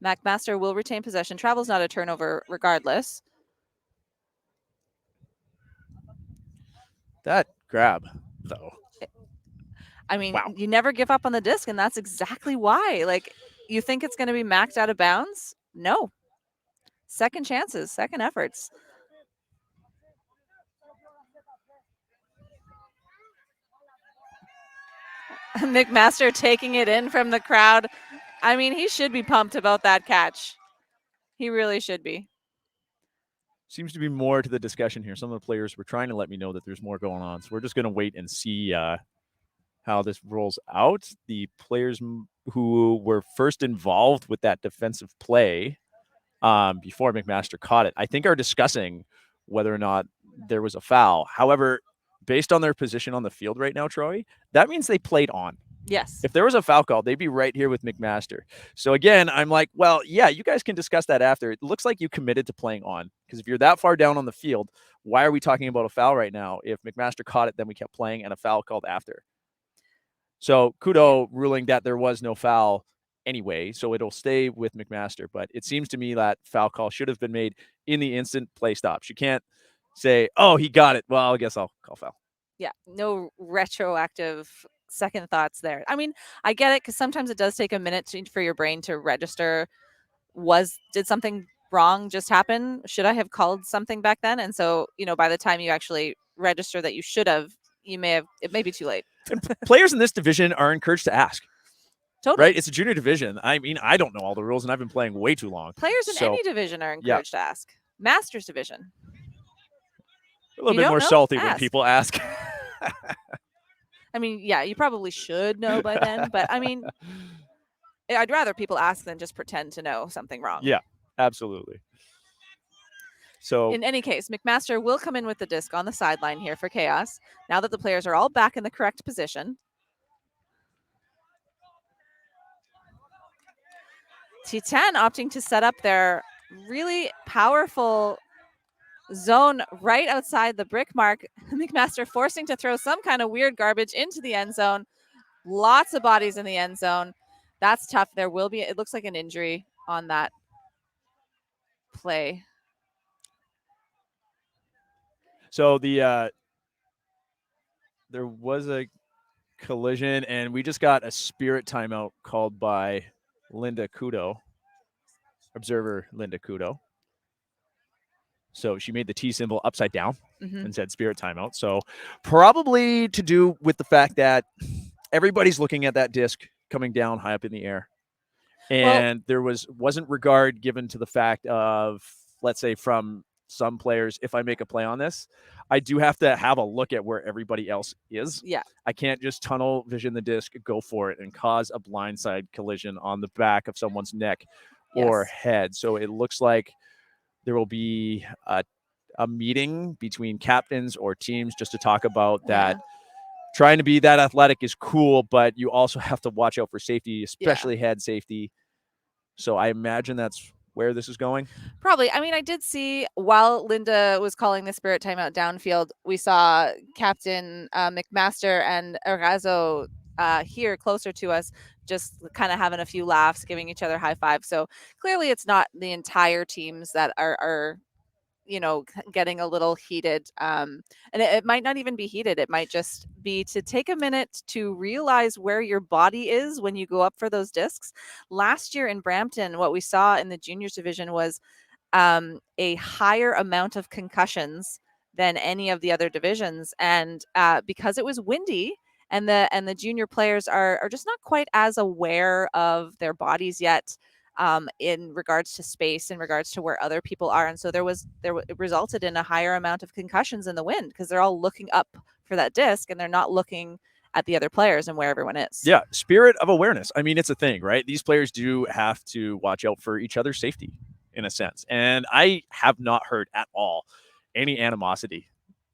McMaster will retain possession. Travel's not a turnover regardless.
That grab, though.
I mean,
wow.
You never give up on the disc, and that's exactly why. Like, you think it's going to be maxed out of bounds? No. Second chances, second efforts. McMaster taking it in from the crowd. I mean, he should be pumped about that catch. He really should be.
Seems to be more to the discussion here. Some of the players were trying to let me know that there's more going on. So we're just going to wait and see how this rolls out. The players who were first involved with that defensive play before McMaster caught it, I think are discussing whether or not there was a foul. However, based on their position on the field right now, Troy, that means they played on.
Yes.
If there was a foul call, they'd be right here with McMaster. So again, I'm like, well, yeah, you guys can discuss that after. It looks like you committed to playing on, because if you're that far down on the field, why are we talking about a foul right now? If McMaster caught it, then we kept playing and a foul called after. So Kudo ruling that there was no foul anyway, so it'll stay with McMaster. But it seems to me that foul call should have been made in the instant play stops. You can't say, oh, he got it. Well, I guess I'll call foul.
Yeah, no retroactive second thoughts there. I mean, I get it, because sometimes it does take a minute for your brain to register. Did something wrong just happen? Should I have called something back then? And so, by the time you actually register that you should have, it may be too late.
Players in this division are encouraged to ask.
Totally.
Right? It's a junior division. I mean, I don't know all the rules, and I've been playing way too long.
Players in
So,
any division are encouraged to ask. Masters division.
A little
You
bit
don't
more
know?
salty when
Ask.
people ask.
I mean, yeah, you probably should know by then, but I mean, I'd rather people ask than just pretend to know something wrong.
Yeah, absolutely. So
in any case, McMaster will come in with the disc on the sideline here for Khaos. Now that the players are all back in the correct position. Titane opting to set up their really powerful zone right outside the brick mark. McMaster forcing to throw some kind of weird garbage into the end zone. Lots of bodies in the end zone. That's tough. There will be, it looks like an injury on that play.
So there was a collision, and we just got a spirit timeout called by Linda Kudo, observer Linda Kudo. So she made the T symbol upside down and said spirit timeout. So probably to do with the fact that everybody's looking at that disc coming down high up in the air. And there wasn't regard given to the fact of, let's say, from some players, if I make a play on this, I do have to have a look at where everybody else is.
Yeah.
I can't just tunnel vision the disc, go for it, and cause a blindside collision on the back of someone's neck or head. So it looks like there will be a meeting between captains or teams just to talk about that. Trying to be that athletic is cool, but you also have to watch out for safety, especially head safety. So I imagine that's where this is going.
Probably. I mean, I did see while Linda was calling the spirit timeout downfield, we saw Captain McMaster and Erazo here closer to us, just kind of having a few laughs, giving each other high fives. So clearly it's not the entire teams that are getting a little heated. And it might not even be heated. It might just be to take a minute to realize where your body is when you go up for those discs. Last year in Brampton, what we saw in the juniors division was a higher amount of concussions than any of the other divisions. And because it was windy and the junior players are just not quite as aware of their bodies yet, in regards to space, in regards to where other people are. And so it resulted in a higher amount of concussions in the wind because they're all looking up for that disc and they're not looking at the other players and where everyone is.
Yeah, spirit of awareness. I mean, it's a thing, right? These players do have to watch out for each other's safety in a sense. And I have not heard at all any animosity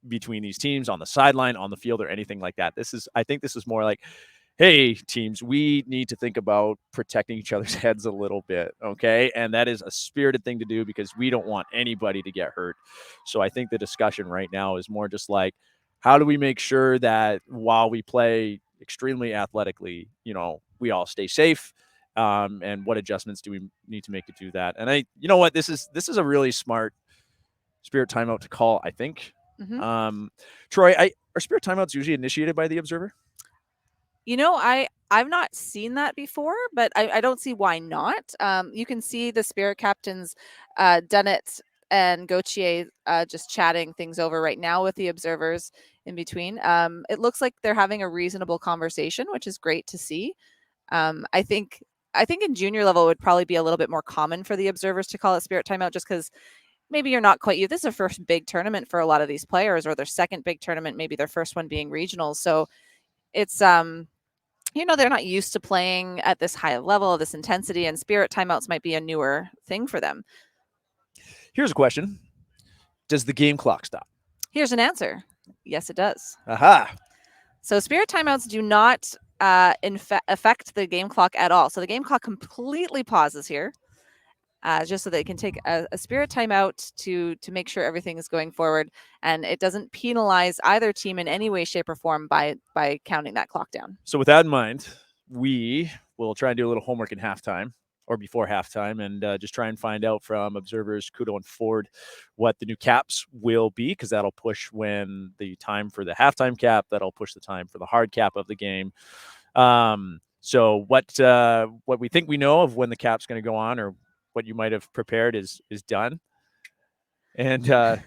between these teams on the sideline, on the field, or anything like that. I think this is more like, hey, teams, we need to think about protecting each other's heads a little bit, okay? And that is a spirited thing to do because we don't want anybody to get hurt. So I think the discussion right now is more just like, how do we make sure that while we play extremely athletically, we all stay safe, and what adjustments do we need to make to do that? And you know what, this is a really smart spirit timeout to call, I think. Troy, are spirit timeouts usually initiated by the observer?
I've not seen that before, but I don't see why not. You can see the spirit captains, Dunnett and Gauthier, just chatting things over right now with the observers in between. It looks like they're having a reasonable conversation, which is great to see. I think in junior level it would probably be a little bit more common for the observers to call it spirit timeout just because maybe you're not quite this is their first big tournament for a lot of these players, or their second big tournament, maybe their first one being regionals. So it's they're not used to playing at this high level, this intensity, and spirit timeouts might be a newer thing for them.
Here's a question. Does the game clock stop?
Here's an answer. Yes, it does.
Aha. So
spirit timeouts do not affect the game clock at all. So the game clock completely pauses here, just so they can take a spirit timeout to make sure everything is going forward, and it doesn't penalize either team in any way, shape, or form by counting that clock down.
So with that in mind, we will try and do a little homework in halftime or before halftime, and just try and find out from observers Kudo and Ford what the new caps will be, because that'll push when the time for the halftime cap, that'll push the time for the hard cap of the game. So what we think we know of when the cap's going to go on, or what you might have prepared is done. And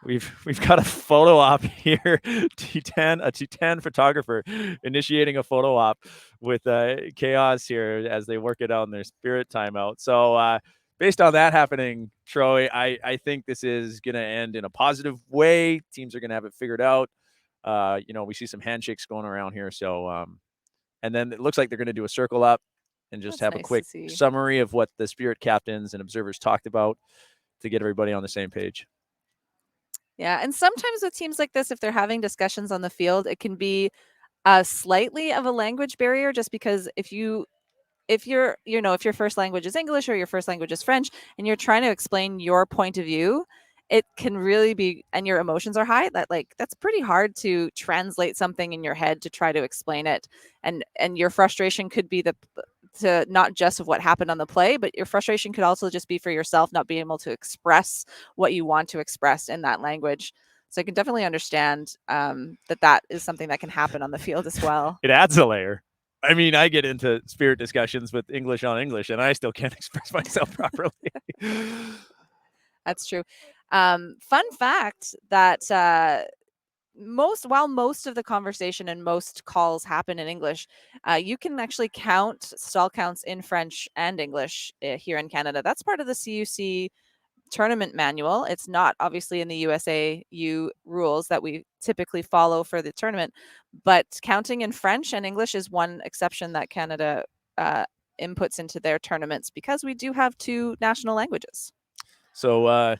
we've got a photo op here. Titane, a Titane photographer, initiating a photo op with Khaos here as they work it out in their spirit timeout. So based on that happening, Troy, I think this is going to end in a positive way. Teams are going to have it figured out. We see some handshakes going around here. So and then it looks like they're going to do a circle up and just
That's
have a
nice to
quick
see.
summary of what the spirit captains and observers talked about to get everybody on the same page.
Yeah, and sometimes with teams like this, if they're having discussions on the field, it can be slightly of a language barrier, just because if your first language is English or your first language is French and you're trying to explain your point of view, it can really be, and your emotions are high, that's pretty hard to translate something in your head to try to explain it. And your frustration could be to not just of what happened on the play, but your frustration could also just be for yourself not being able to express what you want to express in that language. So I can definitely understand that is something that can happen on the field as well.
It adds a layer. I mean, I get into spirit discussions with English on English, and I still can't express myself properly.
That's true. Fun fact that while most of the conversation and most calls happen in English, you can actually count stall counts in French and English here in Canada. That's part of the CUC tournament manual. It's not obviously in the USAU rules that we typically follow for the tournament, but counting in French and English is one exception that Canada inputs into their tournaments because we do have two national languages.
So,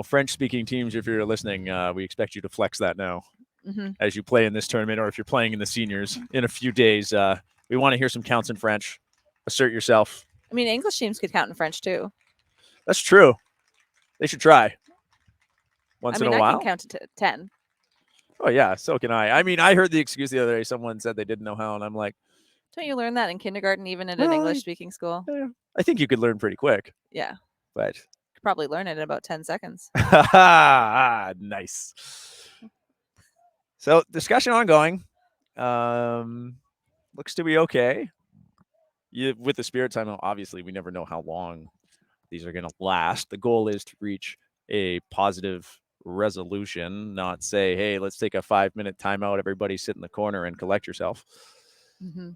French-speaking teams, if you're listening, we expect you to flex that now as you play in this tournament, or if you're playing in the seniors in a few days. We want to hear some counts in French. Assert yourself.
I mean, English teams could count in French too.
That's true. They should try. Once in a while.
I can count to 10.
Oh, yeah, so can I. I mean, I heard the excuse the other day. Someone said they didn't know how, and I'm like,
don't you learn that in kindergarten, even at an English-speaking school?
Yeah, I think you could learn pretty quick.
Yeah.
But
could probably learn it in about 10 seconds.
Nice. So discussion ongoing. Looks to be okay. With the spirit timeout, obviously, we never know how long these are going to last. The goal is to reach a positive resolution, not say, hey, let's take a 5-minute timeout. Everybody sit in the corner and collect yourself.
Mm-hmm.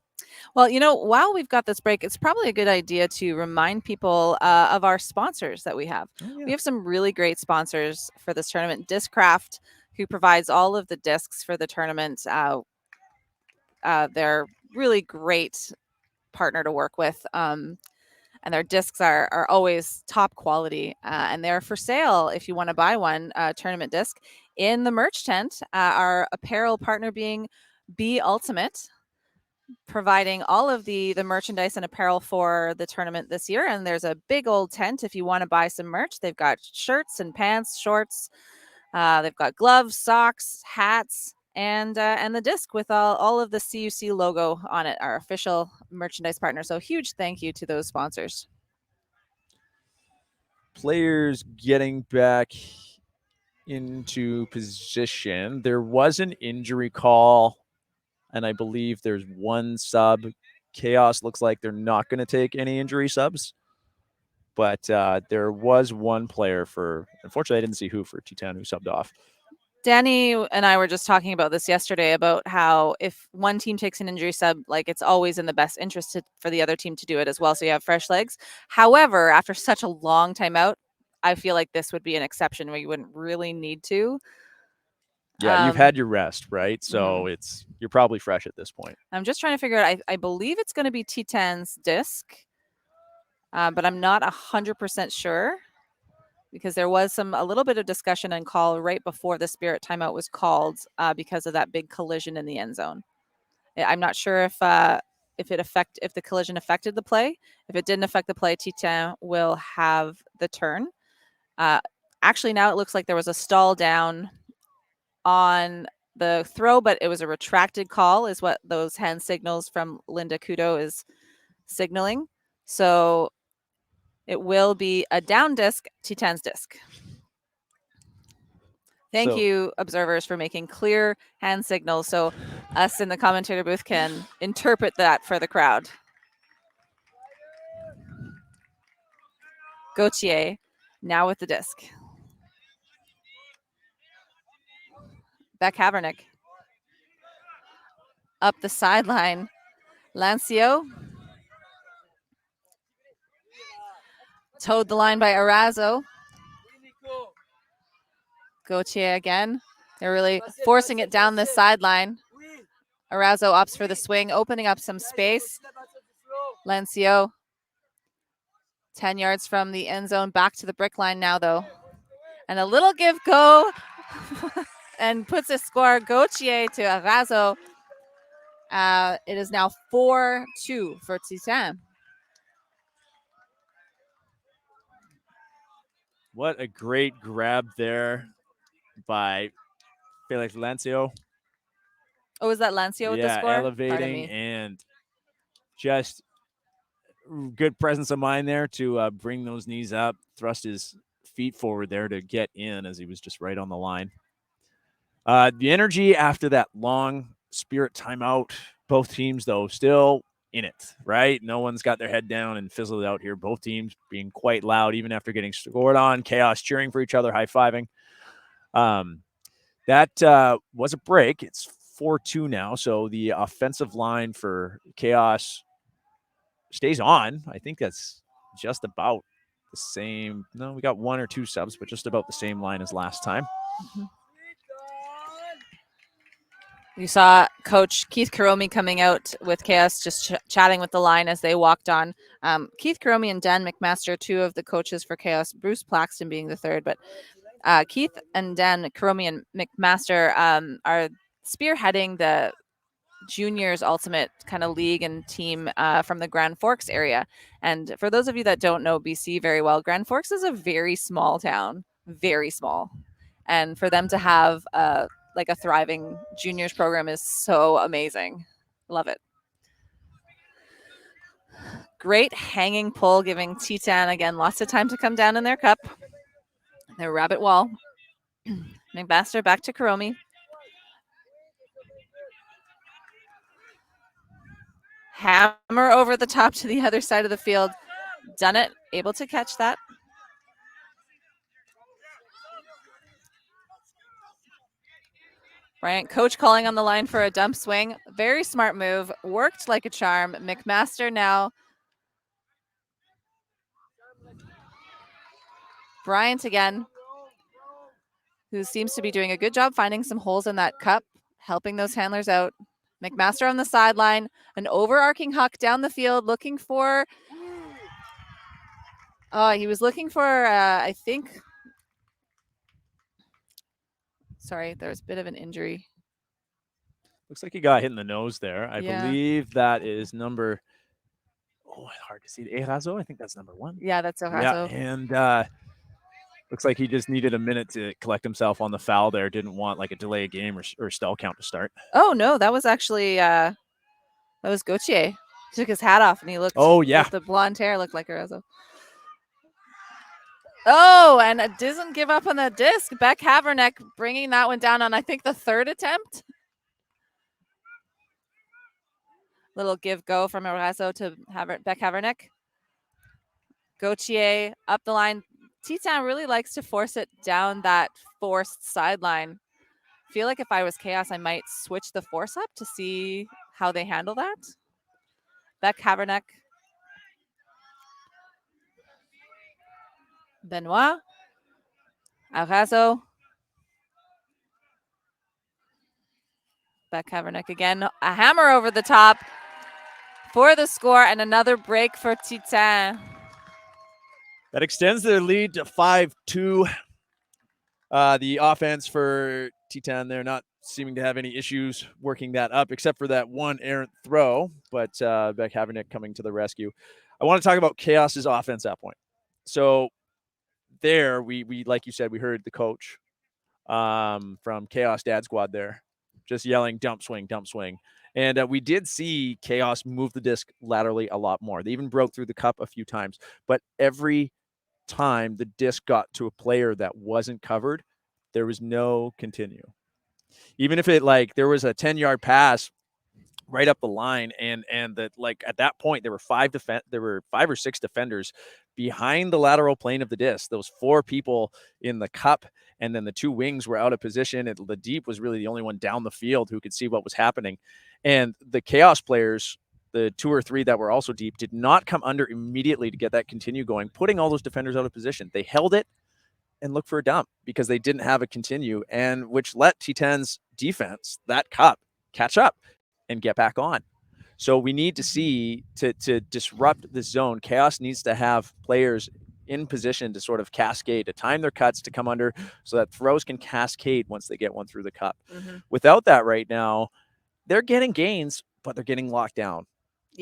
Well, while we've got this break, it's probably a good idea to remind people of our sponsors that we have. Oh, yeah. We have some really great sponsors for this tournament. Discraft, who provides all of the discs for the tournament. They're really great partner to work with. And their discs are always top quality. And they're for sale if you want to buy one tournament disc. In the merch tent, our apparel partner being Be Ultimate, providing all of the merchandise and apparel for the tournament this year. And there's a big old tent if you want to buy some merch. They've got shirts and pants, shorts. They've got gloves, socks, hats, and the disc with all of the CUC logo on it, our official merchandise partner. So huge thank you to those sponsors.
Players getting back into position. There was an injury call, and I believe there's one sub. Khaos looks like they're not going to take any injury subs. But there was one player unfortunately, I didn't see who for Titane who subbed off.
Danny and I were just talking about this yesterday about how if one team takes an injury sub, it's always in the best interest for the other team to do it as well. So you have fresh legs. However, after such a long time out, I feel like this would be an exception where you wouldn't really need to.
Yeah, you've had your rest, right? So you're probably fresh at this point.
I'm just trying to figure out. I believe it's going to be Titane's disc, but I'm not 100% sure because there was a little bit of discussion and call right before the spirit timeout was called because of that big collision in the end zone. I'm not sure if the collision affected the play. If it didn't affect the play, Titane will have the turn. Actually, now it looks like there was a stall down on the throw, but it was a retracted call is what those hand signals from Linda Kudo is signaling. So it will be a down disc, Titane's disc. Thank you, observers, for making clear hand signals so us in the commentator booth can interpret that for the crowd. Gauthier Now with the disc. Beck Havernick. Up the sideline. Lancio. Towed the line by Arazo. Gauthier again. They're really forcing it down this sideline. Arazo opts for the swing, opening up some space. Lancio, 10 yards from the end zone, back to the brick line now, though. And a little give go and puts a score. Gauthier to Arazo. It is now 4-2 for Titane.
What a great grab there by Felix Lancio.
Oh, is that Lancio with the score?
Elevating and just good presence of mind there to bring those knees up, thrust his feet forward there to get in as he was just right on the line. The energy after that long Spirit timeout, both teams, though, still in it, right? No one's got their head down and fizzled out here. Both teams being quite loud, even after getting scored on. Khaos cheering for each other, high-fiving. That was a break. It's 4-2 now, so the offensive line for Khaos stays on. I think that's just about the same. No, we got 1 or 2 subs, but just about the same line as last time.
Mm-hmm. You saw Coach Keith Karomi coming out with Khaos, just chatting with the line as they walked on. Keith Karomi and Dan McMaster, 2 of the coaches for Khaos, Bruce Plaxton being the 3rd, but Keith and Dan Karomi and McMaster are spearheading the juniors ultimate kind of league and team from the Grand Forks area. And for those of you that don't know BC very well, Grand Forks is a very small town, very small. And for them to have like a thriving juniors program is so amazing. Love it. Great hanging pull, giving Titane again lots of time to come down in their cup. Their rabbit wall. McMaster back to Karomi. Hammer over the top to the other side of the field. Done it. Able to catch that. Bryant, coach calling on the line for a dump swing. Very smart move. Worked like a charm. McMaster now. Bryant again, who seems to be doing a good job finding some holes in that cup, helping those handlers out. McMaster on the sideline, an overarching huck down the field, looking for, he was looking for, I think, sorry, there was a bit of an injury.
Looks like he got hit in the nose there. I believe that is number, hard to see, Erazo. I think that's number 1.
Yeah, that's Erazo.
Yeah, and looks like he just needed a minute to collect himself on the foul there. Didn't want like a delay of game or stall count to start.
Oh, no, that was actually, that was Gauthier. He took his hat off and he looked, with the blonde hair looked like Erazo. Oh, and it doesn't give up on the disc. Beck Havernick bringing that one down on, I think, the 3rd attempt. Little give go from Erazo to Beck Havernick. Gauthier up the line. Titane really likes to force it down that forced sideline. I feel like if I was Khaos, I might switch the force up to see how they handle that. Beck Havernick. Benoit. Arazo. Beck Havernick again. A hammer over the top for the score and another break for Titane.
That extends their lead to 5-2. The offense for Titane, they're not seeming to have any issues working that up, except for that one errant throw. But Beck Havernick coming to the rescue. I want to talk about Khaos's offense at that point. So there, we like you said, we heard the coach from Khaos Dad Squad there, just yelling dump swing, dump swing. And we did see Khaos move the disc laterally a lot more. They even broke through the cup a few times, but every time the disc got to a player that wasn't covered, there was no continue. Even if it there was a 10-yard pass right up the line, and that, like, at that point there were 5 or 6 defenders behind the lateral plane of the disc. Those 4 people in the cup, and then the 2 wings were out of position, and the deep was really the only one down the field who could see what was happening. And the Khaos players, the 2 or 3 that were also deep, did not come under immediately to get that continue going, putting all those defenders out of position. They held it and looked for a dump because they didn't have a continue, and which let Titane's defense, that cup, catch up and get back on. So we need to see, to disrupt this zone, Khaos needs to have players in position to sort of cascade, to time their cuts, to come under, so that throws can cascade once they get one through the cup. Without that right now, they're getting gains, but they're getting locked down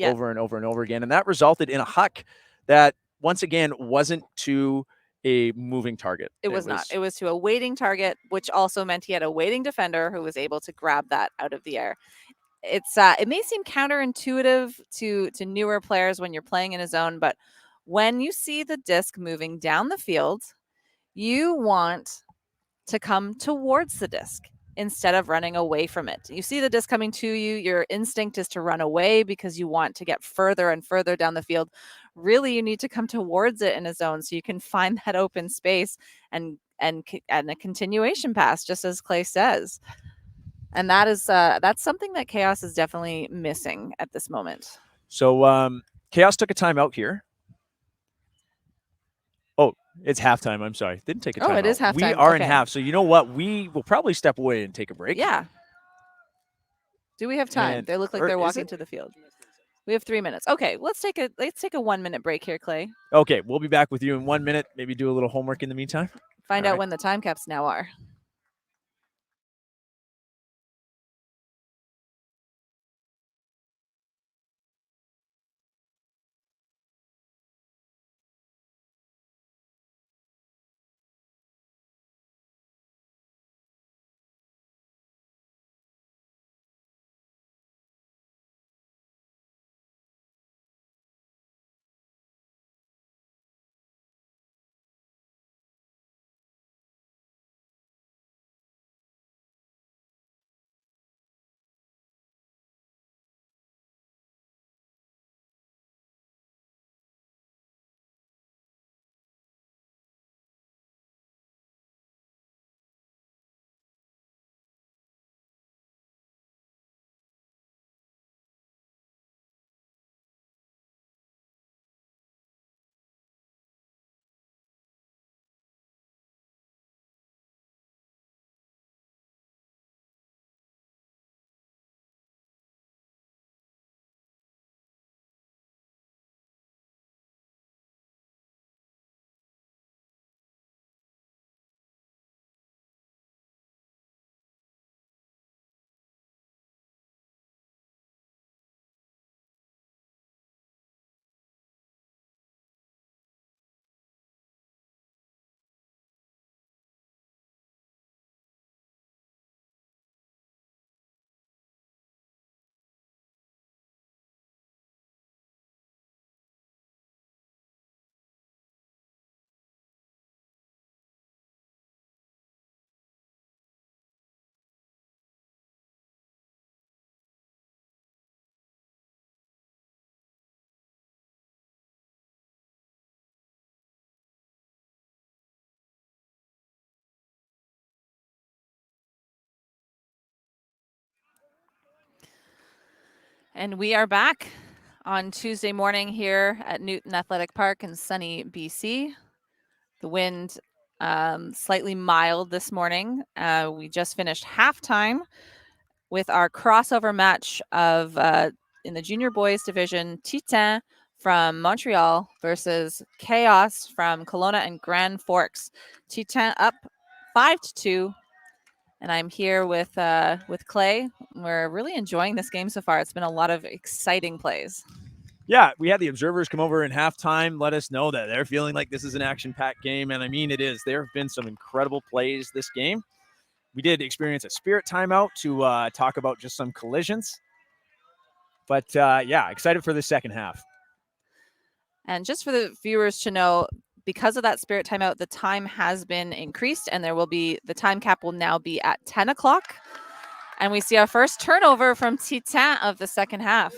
over and over and over again. And that resulted in a huck that, once again, wasn't to a moving target.
It was not. It was to a waiting target, which also meant he had a waiting defender who was able to grab that out of the air. It's it may seem counterintuitive to newer players when you're playing in a zone, but when you see the disc moving down the field, you want to come towards the disc instead of running away from it. You see the disc coming to you, your instinct is to run away because you want to get further and further down the field. Really, you need to come towards it in a zone so you can find that open space and a continuation pass, just as Clay says. And that is that's something that Khaos is definitely missing at this moment.
So Khaos took a timeout here. Oh, it's halftime. I'm sorry. Didn't take a timeout.
Oh, it is halftime.
We are in half. So you know what? We will probably step away and take a break.
Yeah. Do we have time?
And-
They look like
or
they're
is
walking
it?
to the field. We have 3 minutes. Okay, let's take a 1 minute break here, Clay.
Okay, we'll be back with you in 1 minute. Maybe do a little homework in the meantime.
Find
All
out
right.
when the time caps now are. And we are back on Tuesday morning here at Newton Athletic Park in sunny BC. The wind slightly mild this morning. We just finished halftime with our crossover match of in the junior boys division, Titane from Montreal versus Khaos from Kelowna and Grand Forks. Titane up 5-2. And I'm here with Clay. We're really enjoying this game so far. It's been a lot of exciting plays.
Yeah, we had the observers come over in halftime, let us know that they're feeling like this is an action-packed game, and I mean it is. There have been some incredible plays this game. We did experience a spirit timeout to talk about just some collisions. But, yeah, excited for the second half.
And just for the viewers to know, because of that spirit timeout, the time has been increased, and the time cap will now be at 10 o'clock. And we see our first turnover from Titane of the second half.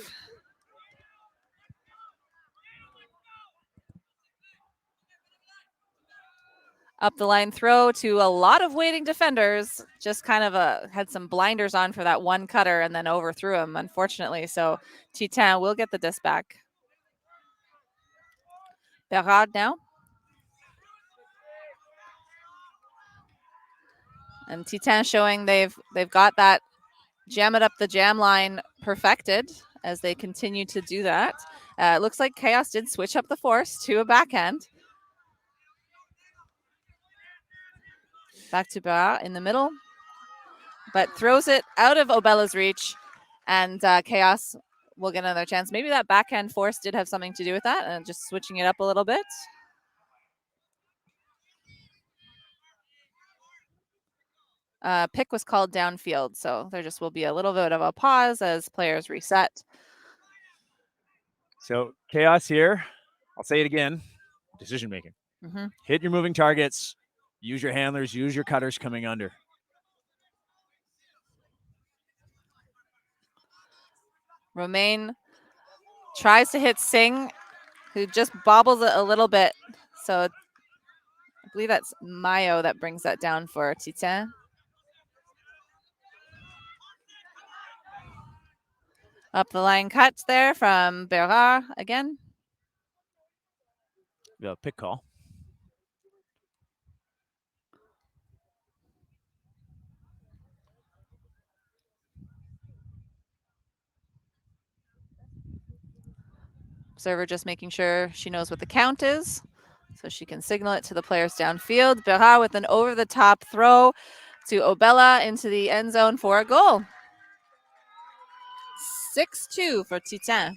Up the line throw to a lot of waiting defenders. Just kind of had some blinders on for that one cutter and then overthrew him, unfortunately. So Titane will get the disc back. Berard now. And Titane showing they've got that jam it up the jam line perfected as they continue to do that. It looks like Khaos did switch up the force to a backhand. Back to Berard in the middle, but throws it out of Obella's reach, and Khaos will get another chance. Maybe that backhand force did have something to do with that, and just switching it up a little bit. Pick was called downfield, so there just will be a little bit of a pause as players reset.
So Khaos here. I'll say it again. Decision making.
Mm-hmm.
Hit your moving targets. Use your handlers. Use your cutters coming under.
Romain tries to hit Singh, who just bobbles it a little bit. So I believe that's Mayo that brings that down for Titane. Up the line cut there from Berard again.
Yeah, pick call.
Server just making sure she knows what the count is so she can signal it to the players downfield. Berard with an over-the-top throw to Obella into the end zone for a goal. 6-2 for Titane.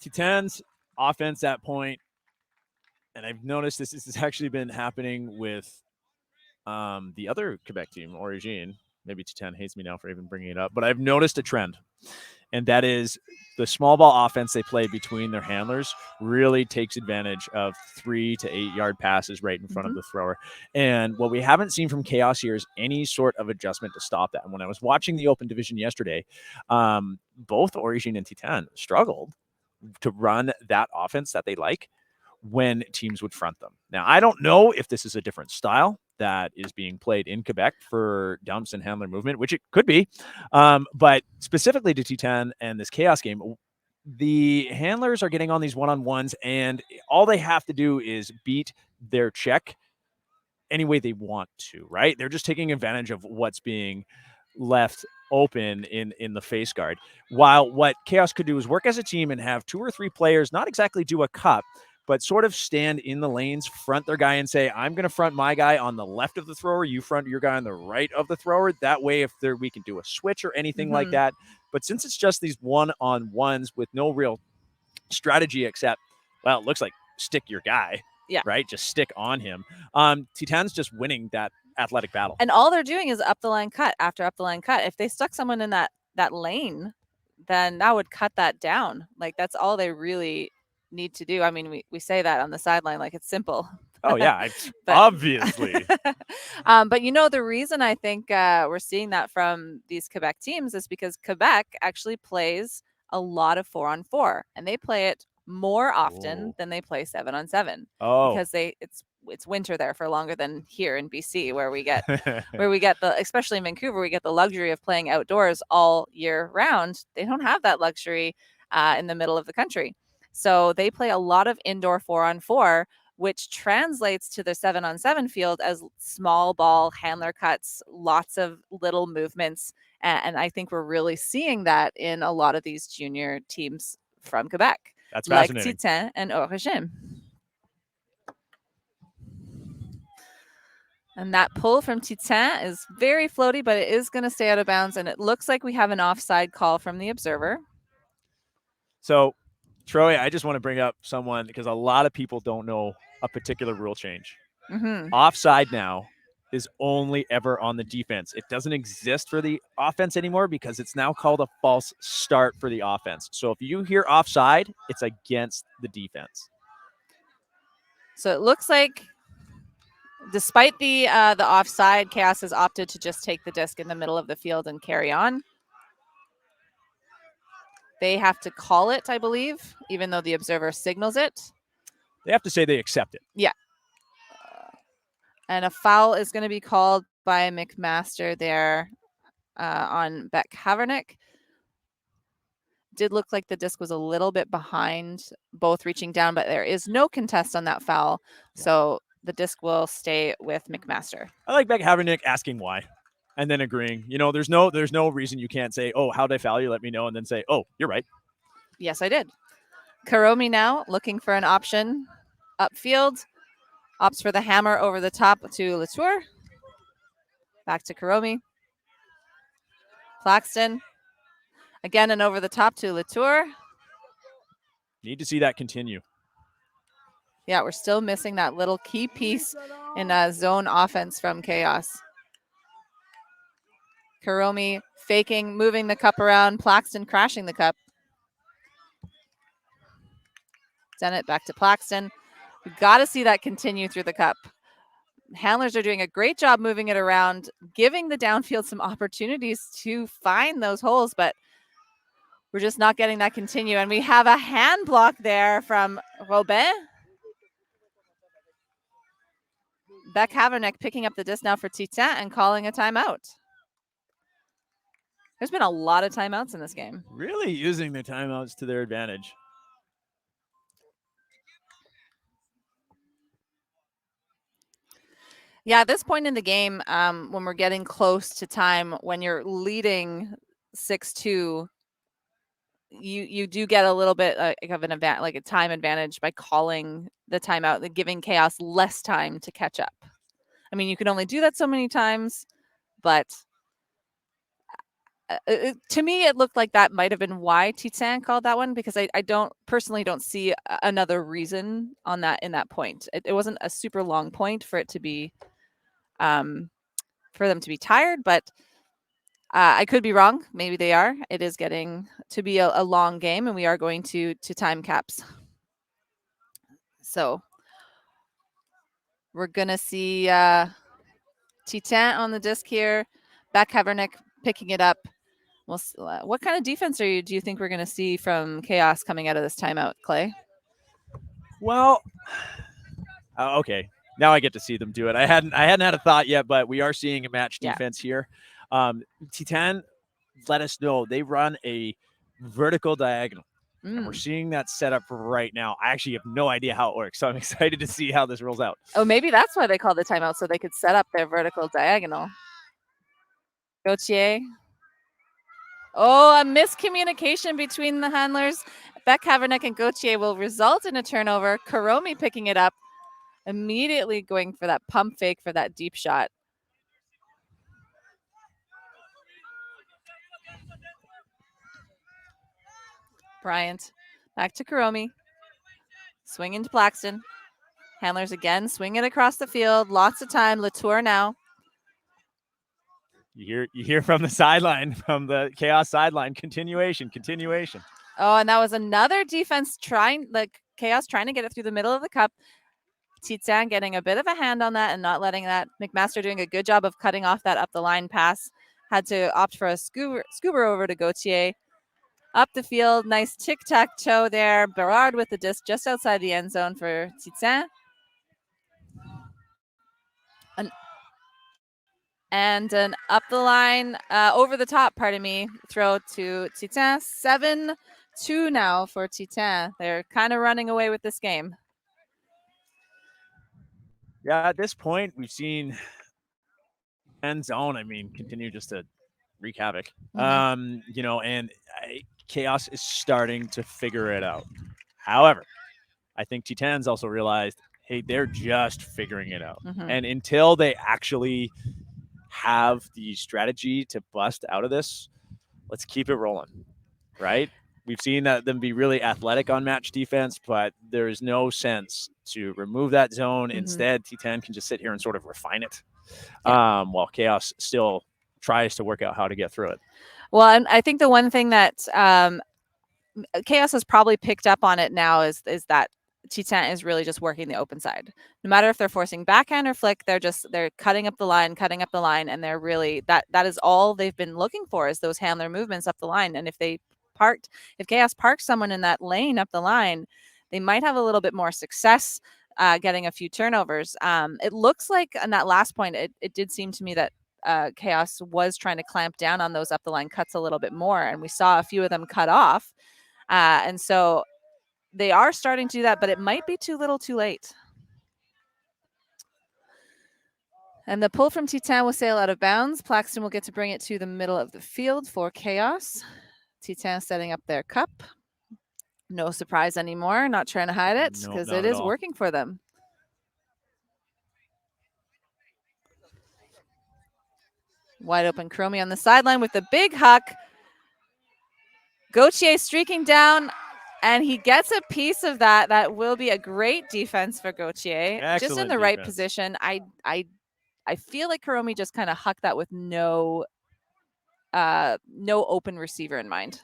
Titane's offense at point, and I've noticed this has actually been happening with the other Quebec team, Origine. Maybe Titane hates me now for even bringing it up, but I've noticed a trend, and that is the small ball offense they play between their handlers really takes advantage of 3 to 8 yard passes right in front of the thrower. And what we haven't seen from Khaos here is any sort of adjustment to stop that. And when I was watching the open division yesterday, both Origine and Titane struggled to run that offense that they like when teams would front them. Now, I don't know if this is a different style that is being played in Quebec for dumps and handler movement, which it could be. But specifically to Titane and this Khaos game, the handlers are getting on these one-on-ones, and all they have to do is beat their check any way they want to, right? They're just taking advantage of what's being left open in the face guard. While what Khaos could do is work as a team and have 2 or 3 players not exactly do a cup, but sort of stand in the lanes, front their guy and say, I'm going to front my guy on the left of the thrower. You front your guy on the right of the thrower. That way, if we can do a switch or anything like that. But since it's just these one-on-ones with no real strategy except, well, it looks like stick your guy.
Yeah.
Right? Just stick on him. Titane's just winning that athletic battle.
And all they're doing is up the line cut after up the line cut. If they stuck someone in that lane, then that would cut that down. Like, that's all they really need to do. I mean, we say that on the sideline like it's simple.
Oh yeah, obviously.
But the reason I think we're seeing that from these Quebec teams is because Quebec actually plays a lot of 4-on-4, and they play it more often than they play 7-on-7. Because it's winter there for longer than here in BC, where we get especially in Vancouver, we get the luxury of playing outdoors all year round. They don't have that luxury in the middle of the country. So they play a lot of indoor 4-on-4, which translates to the 7-on-7 field as small ball handler cuts, lots of little movements. And I think we're really seeing that in a lot of these junior teams from Quebec.
That's fascinating.
Like Titane and Origine. And that pull from Titane is very floaty, but it is going to stay out of bounds. And it looks like we have an offside call from the observer.
So, Troy, I just want to bring up someone because a lot of people don't know a particular rule change. Offside now is only ever on the defense. It doesn't exist for the offense anymore because it's now called a false start for the offense. So if you hear offside, it's against the defense.
So it looks like despite the offside, Khaos has opted to just take the disc in the middle of the field and carry on. They have to call it, I believe, even though the observer signals it.
They have to say they accept it.
Yeah. And a foul is going to be called by McMaster there on Beck Havernick. Did look like the disc was a little bit behind, both reaching down, but there is no contest on that foul. So the disc will stay with McMaster.
I like Beck Havernick asking why and then agreeing. You know, there's no reason you can't say, oh, how'd I foul you? Let me know. And then say, oh, you're right.
Yes, I did. Karomi now looking for an option upfield. Opts for the hammer over the top to Latour. Back to Karomi. Claxton. Again, and over the top to Latour.
Need to see that continue.
Yeah, we're still missing that little key piece in zone offense from Khaos. Karomi faking, moving the cup around. Plaxton crashing the cup. Dennett back to Plaxton. We've got to see that continue through the cup. Handlers are doing a great job moving it around, giving the downfield some opportunities to find those holes, but we're just not getting that continue. And we have a hand block there from Robin. Beck Havernick picking up the disc now for Titane and calling a timeout. There's been a lot of timeouts in this game.
Really using the timeouts to their advantage.
Yeah, at this point in the game, when we're getting close to time, when you're leading 6-2, you do get a little bit of an advantage, like a time advantage by calling the timeout, giving Khaos less time to catch up. I mean, you can only do that so many times, but to me, it looked like that might have been why Titane called that one, because I don't see another reason on that in that point. It wasn't a super long point for it to be, for them to be tired, but I could be wrong. Maybe they are. It is getting to be a long game, and we are going to time caps. So we're gonna see Titane on the disc here. Beck Havernick picking it up. What kind of defense do you think we're going to see from Khaos coming out of this timeout, Clay?
Well, okay. Now I get to see them do it. I hadn't had a thought yet, but we are seeing a match defense here. Titane let us know they run a vertical diagonal. And we're seeing that set up right now. I actually have no idea how it works, so I'm excited to see how this rolls out.
Oh, maybe that's why they called the timeout, so they could set up their vertical diagonal. Gauthier. Oh, a miscommunication between the handlers. Beck Havernick and Gauthier will result in a turnover. Karomi picking it up, immediately going for that pump fake for that deep shot. Bryant back to Karomi. Swing into Plaxton. Handlers again, swing it across the field. Lots of time. Latour now.
You hear from the sideline, from the Khaos sideline, continuation.
Oh, and that was another defense Khaos trying to get it through the middle of the cup. Titane getting a bit of a hand on that and not letting that. McMaster doing a good job of cutting off that up the line pass. Had to opt for a scuba over to Gauthier. Up the field, nice tic-tac-toe there. Berard with the disc just outside the end zone for Titane. And an up the line, over the top, throw to Titane. 7-2 now for Titane. They're kind of running away with this game.
Yeah, at this point, we've seen end zone, continue just to wreak havoc. And Khaos is starting to figure it out. However, I think Titane's also realized, hey, they're just figuring it out. And until they actually have the strategy to bust out of this, let's keep it rolling, right? We've seen them be really athletic on match defense, but there is no sense to remove that zone. Instead, Titane can just sit here and sort of refine it, while Khaos still tries to work out how to get through it.
Well, and I think the one thing that Khaos has probably picked up on it now is that Titane is really just working the open side. No matter if they're forcing backhand or flick, they're cutting up the line, and they're really that is all they've been looking for, is those handler movements up the line. And if Khaos parks someone in that lane up the line, they might have a little bit more success getting a few turnovers. It looks like on that last point, it did seem to me that Khaos was trying to clamp down on those up the line cuts a little bit more, and we saw a few of them cut off. And so they are starting to do that, but it might be too little too late. And the pull from Titane will sail out of bounds. Plaxton will get to bring it to the middle of the field for Khaos. Titane setting up their cup. No surprise anymore. Not trying to hide it, because it is working for them. Wide open Chromie on the sideline with the big huck. Gauthier streaking down, and he gets a piece of that. That will be a great defense for Gauthier. Just in the right position. I feel like Chromie just kind of hucked that with no open receiver in mind.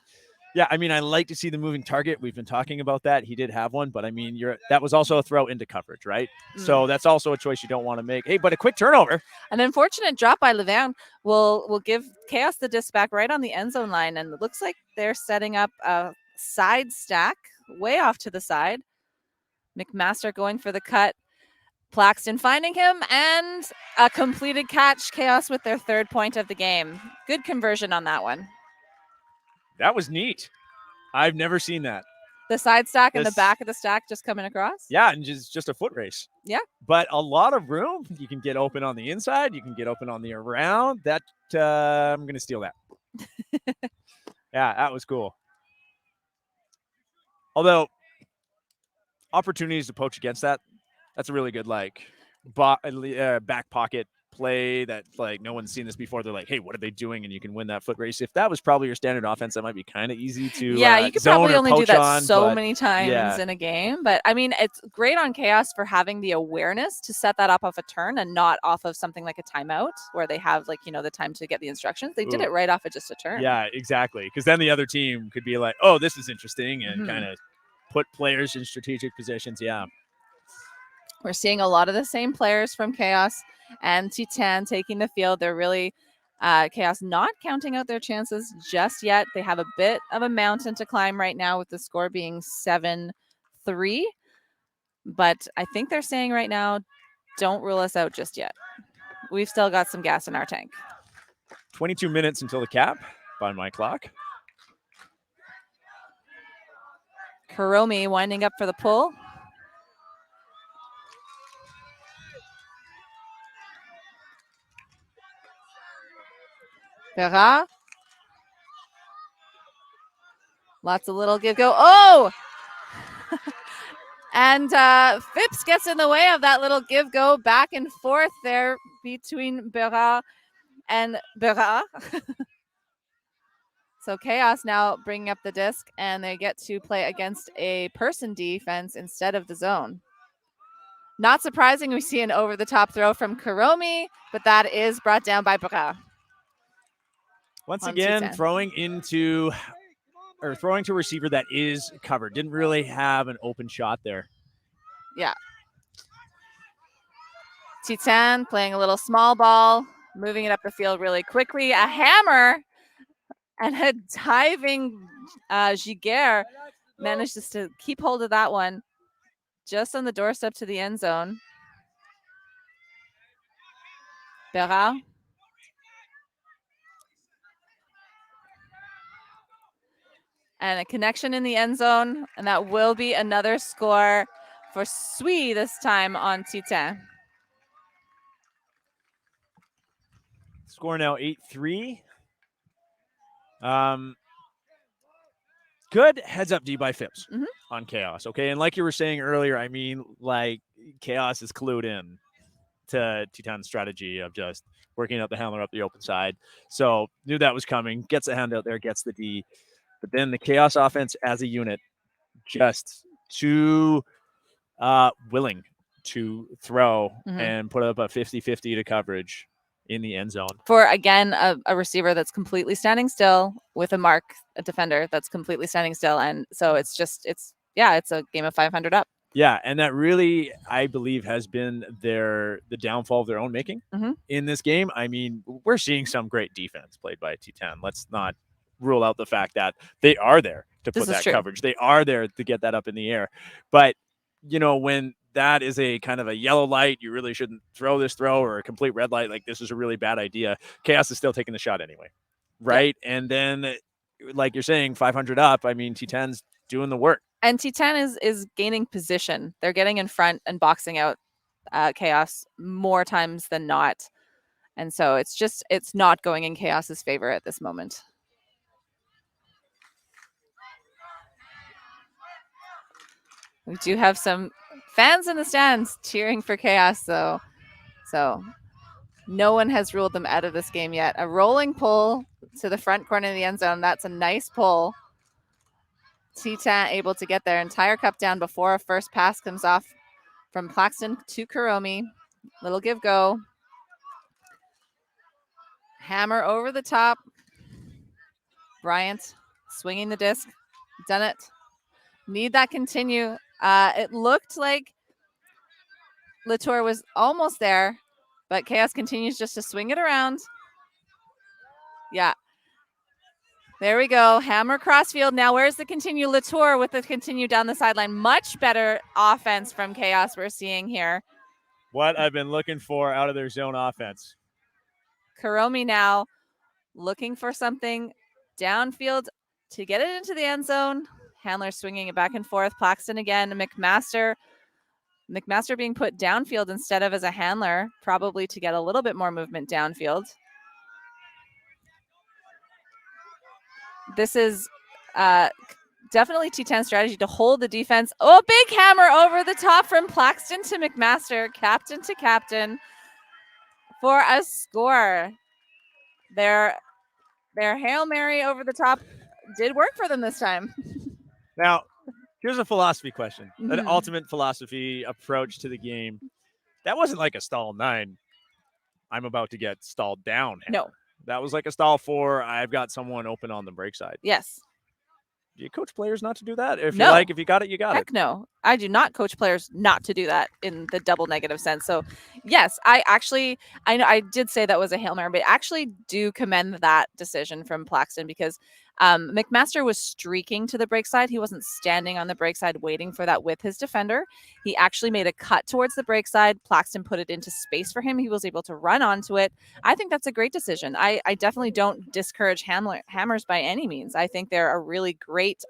Yeah, I mean, I like to see the moving target. We've been talking about that. He did have one, but I mean, that was also a throw into coverage, right? So that's also a choice you don't want to make. Hey, but a quick turnover.
An unfortunate drop by Laverne will give Khaos the disc back right on the end zone line, and it looks like they're setting up a side stack way off to the side. McMaster going for the cut. Plaxton finding him, and a completed catch. Khaos with their 3rd point of the game. Good conversion on that one.
That was neat. I've never seen that.
The side stack and the back of the stack just coming across?
Yeah, and just a foot race.
Yeah.
But a lot of room. You can get open on the inside. You can get open on the around. That I'm going to steal that. Yeah, that was cool. Although, opportunities to poach against that's a really good, back pocket play that, no one's seen this before. They're like, hey, what are they doing? And you can win that foot race. If that was probably your standard offense, that might be kind of easy to
you could probably only do that
so
many times in a game. But I mean, it's great on Khaos for having the awareness to set that up off a turn and not off of something like a timeout where they have the time to get the instructions. They did it right off of just a turn.
Yeah, exactly. Because then the other team could be like, oh, this is interesting, and kind of put players in strategic positions. Yeah.
We're seeing a lot of the same players from Khaos and Titane taking the field. They're really Khaos not counting out their chances just yet. They have a bit of a mountain to climb right now with the score being 7-3. But I think they're saying right now, don't rule us out just yet. We've still got some gas in our tank.
22 minutes until the cap by my clock.
Hiromi winding up for the pull. Berra. Lots of little give go. Oh! And Phipps gets in the way of that little give go back and forth there between Berra and Berra. So Khaos now bringing up the disc, and they get to play against a person defense instead of the zone. Not surprising, we see an over-the-top throw from Kuromi, but that is brought down by Berra.
Once again, throwing to a receiver that is covered. Didn't really have an open shot there.
Yeah. Titane playing a little small ball, moving it up the field really quickly. A hammer and a diving Giguère manages to keep hold of that one just on the doorstep to the end zone. Berra. And a connection in the end zone, and that will be another score for Sui this time on Titane.
Score now 8-3. Good heads up D by Phipps on Khaos. Okay, and like you were saying earlier, I mean, Khaos is clued in to Titane's strategy of just working out the handler up the open side. So knew that was coming. Gets the hand out there, gets the D. But then the Khaos offense as a unit just too willing to throw and put up a 50-50 to coverage in the end zone.
For, again, a receiver that's completely standing still with a defender that's completely standing still. And so it's a game of 500 up.
Yeah, and that really, I believe, has been the downfall of their own making
Mhm.
in this game. I mean, we're seeing some great defense played by Titane. Let's not rule out the fact that they are there to
This
put
is
that
true.
coverage. They are there to get that up in the air. But, when that is a kind of a yellow light, you really shouldn't throw this throw, or a complete red light, like this is a really bad idea. Khaos is still taking the shot anyway, right? And then, like you're saying, 500 up, I mean, Titane's doing the work.
And Titane is gaining position. They're getting in front and boxing out Khaos more times than not. And so it's not going in Khaos's favor at this moment. We do have some fans in the stands cheering for Khaos, though. So no one has ruled them out of this game yet. A rolling pull to the front corner of the end zone. That's a nice pull. Titane able to get their entire cup down before a first pass comes off from Plaxton to Kuromi. Little give go. Hammer over the top. Bryant swinging the disc. Done it. Need that continue. It looked like Latour was almost there, but Khaos continues just to swing it around. Yeah. There we go. Hammer crossfield. Now, where's the continue? Latour with the continue down the sideline. Much better offense from Khaos we're seeing here.
What I've been looking for out of their zone offense.
Kuromi now looking for something downfield to get it into the end zone. Handler swinging it back and forth. Plaxton again. McMaster being put downfield instead of as a handler, probably to get a little bit more movement downfield. This is definitely Titane's strategy to hold the defense. Oh, big hammer over the top from Plaxton to McMaster, captain to captain, for a score. Their Hail Mary over the top did work for them this time.
Now, here's a philosophy question, an
Mhm.
ultimate philosophy approach to the game. That wasn't like a stall 9. I'm about to get stalled down. Hammer.
No.
That was like a stall 4. I've got someone open on the break side.
Yes.
Do you coach players not to do that? If
No.
you like, if you got it, you got
Heck
it.
no. I do not coach players not to do that in the double negative sense. So, yes, I know I did say that was a Hail Mary, but I actually do commend that decision from Plaxton because McMaster was streaking to the break side. He wasn't standing on the break side waiting for that with his defender. He actually made a cut towards the break side. Plaxton put it into space for him. He was able to run onto it. I think that's a great decision. I definitely don't discourage hammers by any means. I think they're a really great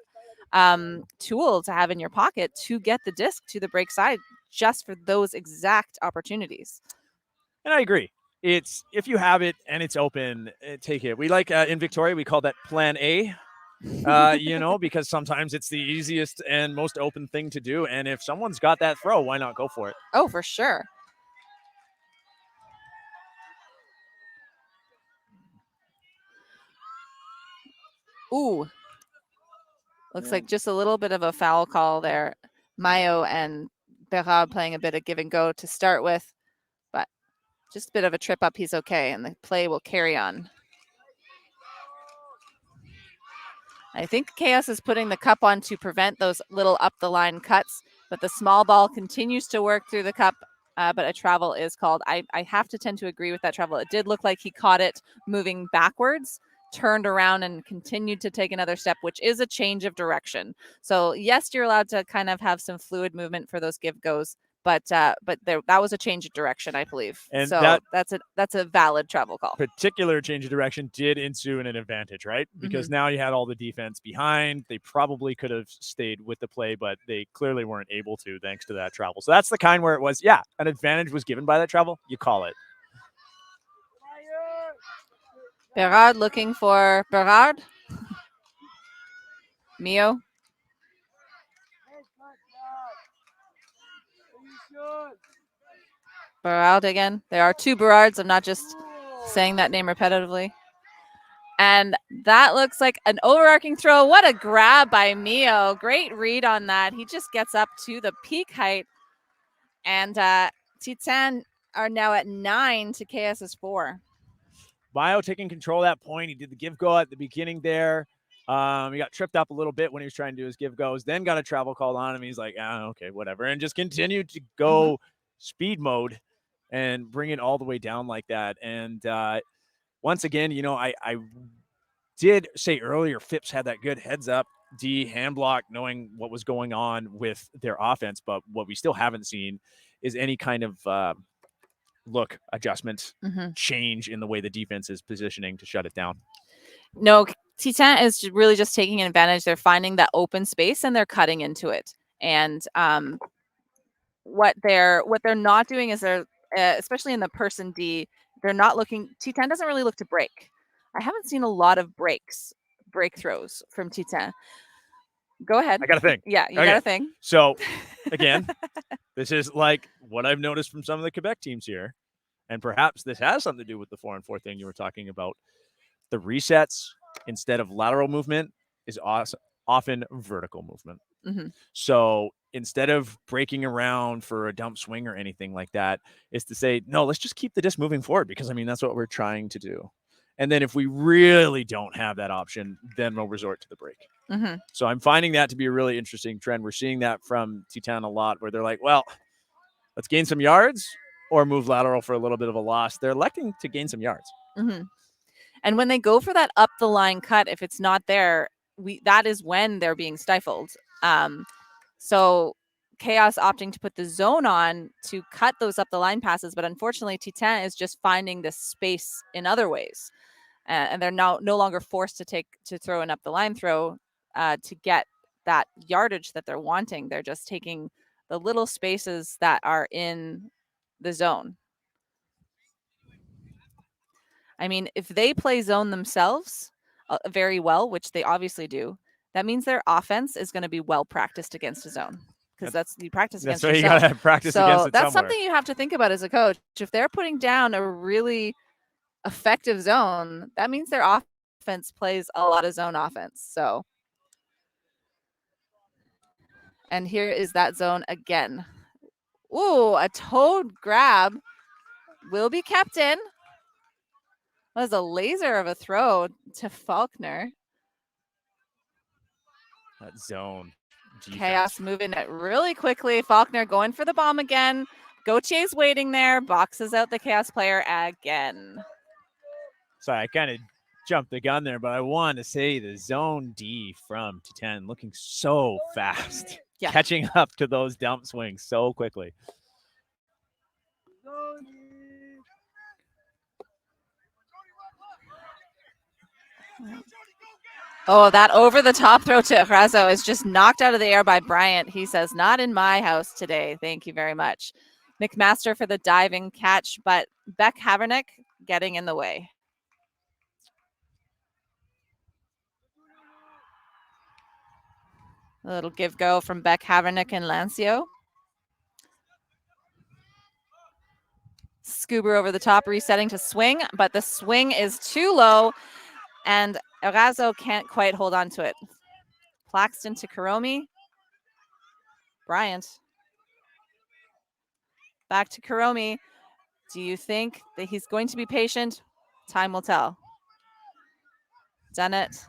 tool to have in your pocket to get the disc to the break side just for those exact opportunities.
And I agree. It's if you have it and it's open, take it. We like in Victoria, we call that Plan A. Because sometimes it's the easiest and most open thing to do. And if someone's got that throw, why not go for it?
Oh, for sure. Ooh. Looks like just a little bit of a foul call there. Mayo and Berard playing a bit of give and go to start with, but just a bit of a trip up. He's okay, and the play will carry on. I think Khaos is putting the cup on to prevent those little up the line cuts, but the small ball continues to work through the cup, but a travel is called. I have to tend to agree with that travel. It did look like he caught it moving backwards, turned around and continued to take another step, which is a change of direction. So yes, you're allowed to kind of have some fluid movement for those give goes, but that was a change of direction, I believe.
And
so that's a valid travel call.
Particular change of direction did ensue in an advantage, right? Because now you had all the defense behind. They probably could have stayed with the play, but they clearly weren't able to thanks to that travel. So that's the kind where it was, an advantage was given by that travel. You call it.
Berard looking for Berard. Mio. Berard again. There are 2 Berards. I'm not just saying that name repetitively. And that looks like an overarching throw. What a grab by Mio. Great read on that. He just gets up to the peak height. And Titane are now at 9 to Khaos's 4.
Mayo taking control of that point. He did the give go at the beginning there. He got tripped up a little bit when he was trying to do his give goes, then got a travel called on him. He's like, okay, whatever. And just continued to go speed mode and bring it all the way down like that. And once again, I did say earlier, Phipps had that good heads up D hand block, knowing what was going on with their offense. But what we still haven't seen is any kind of look adjustment change in the way the defense is positioning to shut it down.
No, Titane is really just taking advantage. They're finding that open space and they're cutting into it. And what they're not doing is they're especially in the person D, they're not looking. Titane doesn't really look to break. I haven't seen a lot of breakthrows from Titane. Go ahead.
I got a thing.
Yeah, you got a thing.
So again, this is like what I've noticed from some of the Quebec teams here. And perhaps this has something to do with the 4-on-4 thing you were talking about. The resets, instead of lateral movement, is often vertical movement. So instead of breaking around for a dump swing or anything like that, is to say, no, let's just keep the disc moving forward, because, I mean, that's what we're trying to do. And then if we really don't have that option, then we'll resort to the break. So I'm finding that to be a really interesting trend. We're seeing that from Titane a lot, where they're like, well, let's gain some yards or move lateral for a little bit of a loss. They're electing to gain some yards.
And when they go for that up the line cut, if it's not there, that is when they're being stifled. So Khaos opting to put the zone on to cut those up the line passes, but unfortunately Titane is just finding this space in other ways, and they're now no longer forced to throw an up the line throw to get that yardage that they're wanting. They're just taking the little spaces that are in the zone. I mean, if they play zone themselves very well, which they obviously do, that means their offense is going to be well practiced against a zone, because you practice against
That's why you
yourself.
got to practice
So
against it
that's
somewhere.
something you have to think about as a coach. If they're putting down a really effective zone, that means their offense plays a lot of zone offense. So, and here is that zone again. Ooh, a toed grab will be kept in. Was a laser of a throw to Faulkner.
That zone.
Khaos moving it really quickly. Faulkner going for the bomb again. Gautier's waiting there. Boxes out the Khaos player again.
Sorry, I kind of jumped the gun there, but I wanted to say the zone D from Titane looking so fast.
Yeah.
Catching up to those dump swings so quickly.
Oh, that over-the-top throw to Razo is just knocked out of the air by Bryant. He says, not in my house today. Thank you very much. McMaster for the diving catch, but Beck Havernick getting in the way. A little give-go from Beck Havernick and Lancio. Scuba over the top, resetting to swing, but the swing is too low, and Razo can't quite hold on to it. Plaxton to Karomi. Bryant. Back to Karomi. Do you think that he's going to be patient? Time will tell. Done it.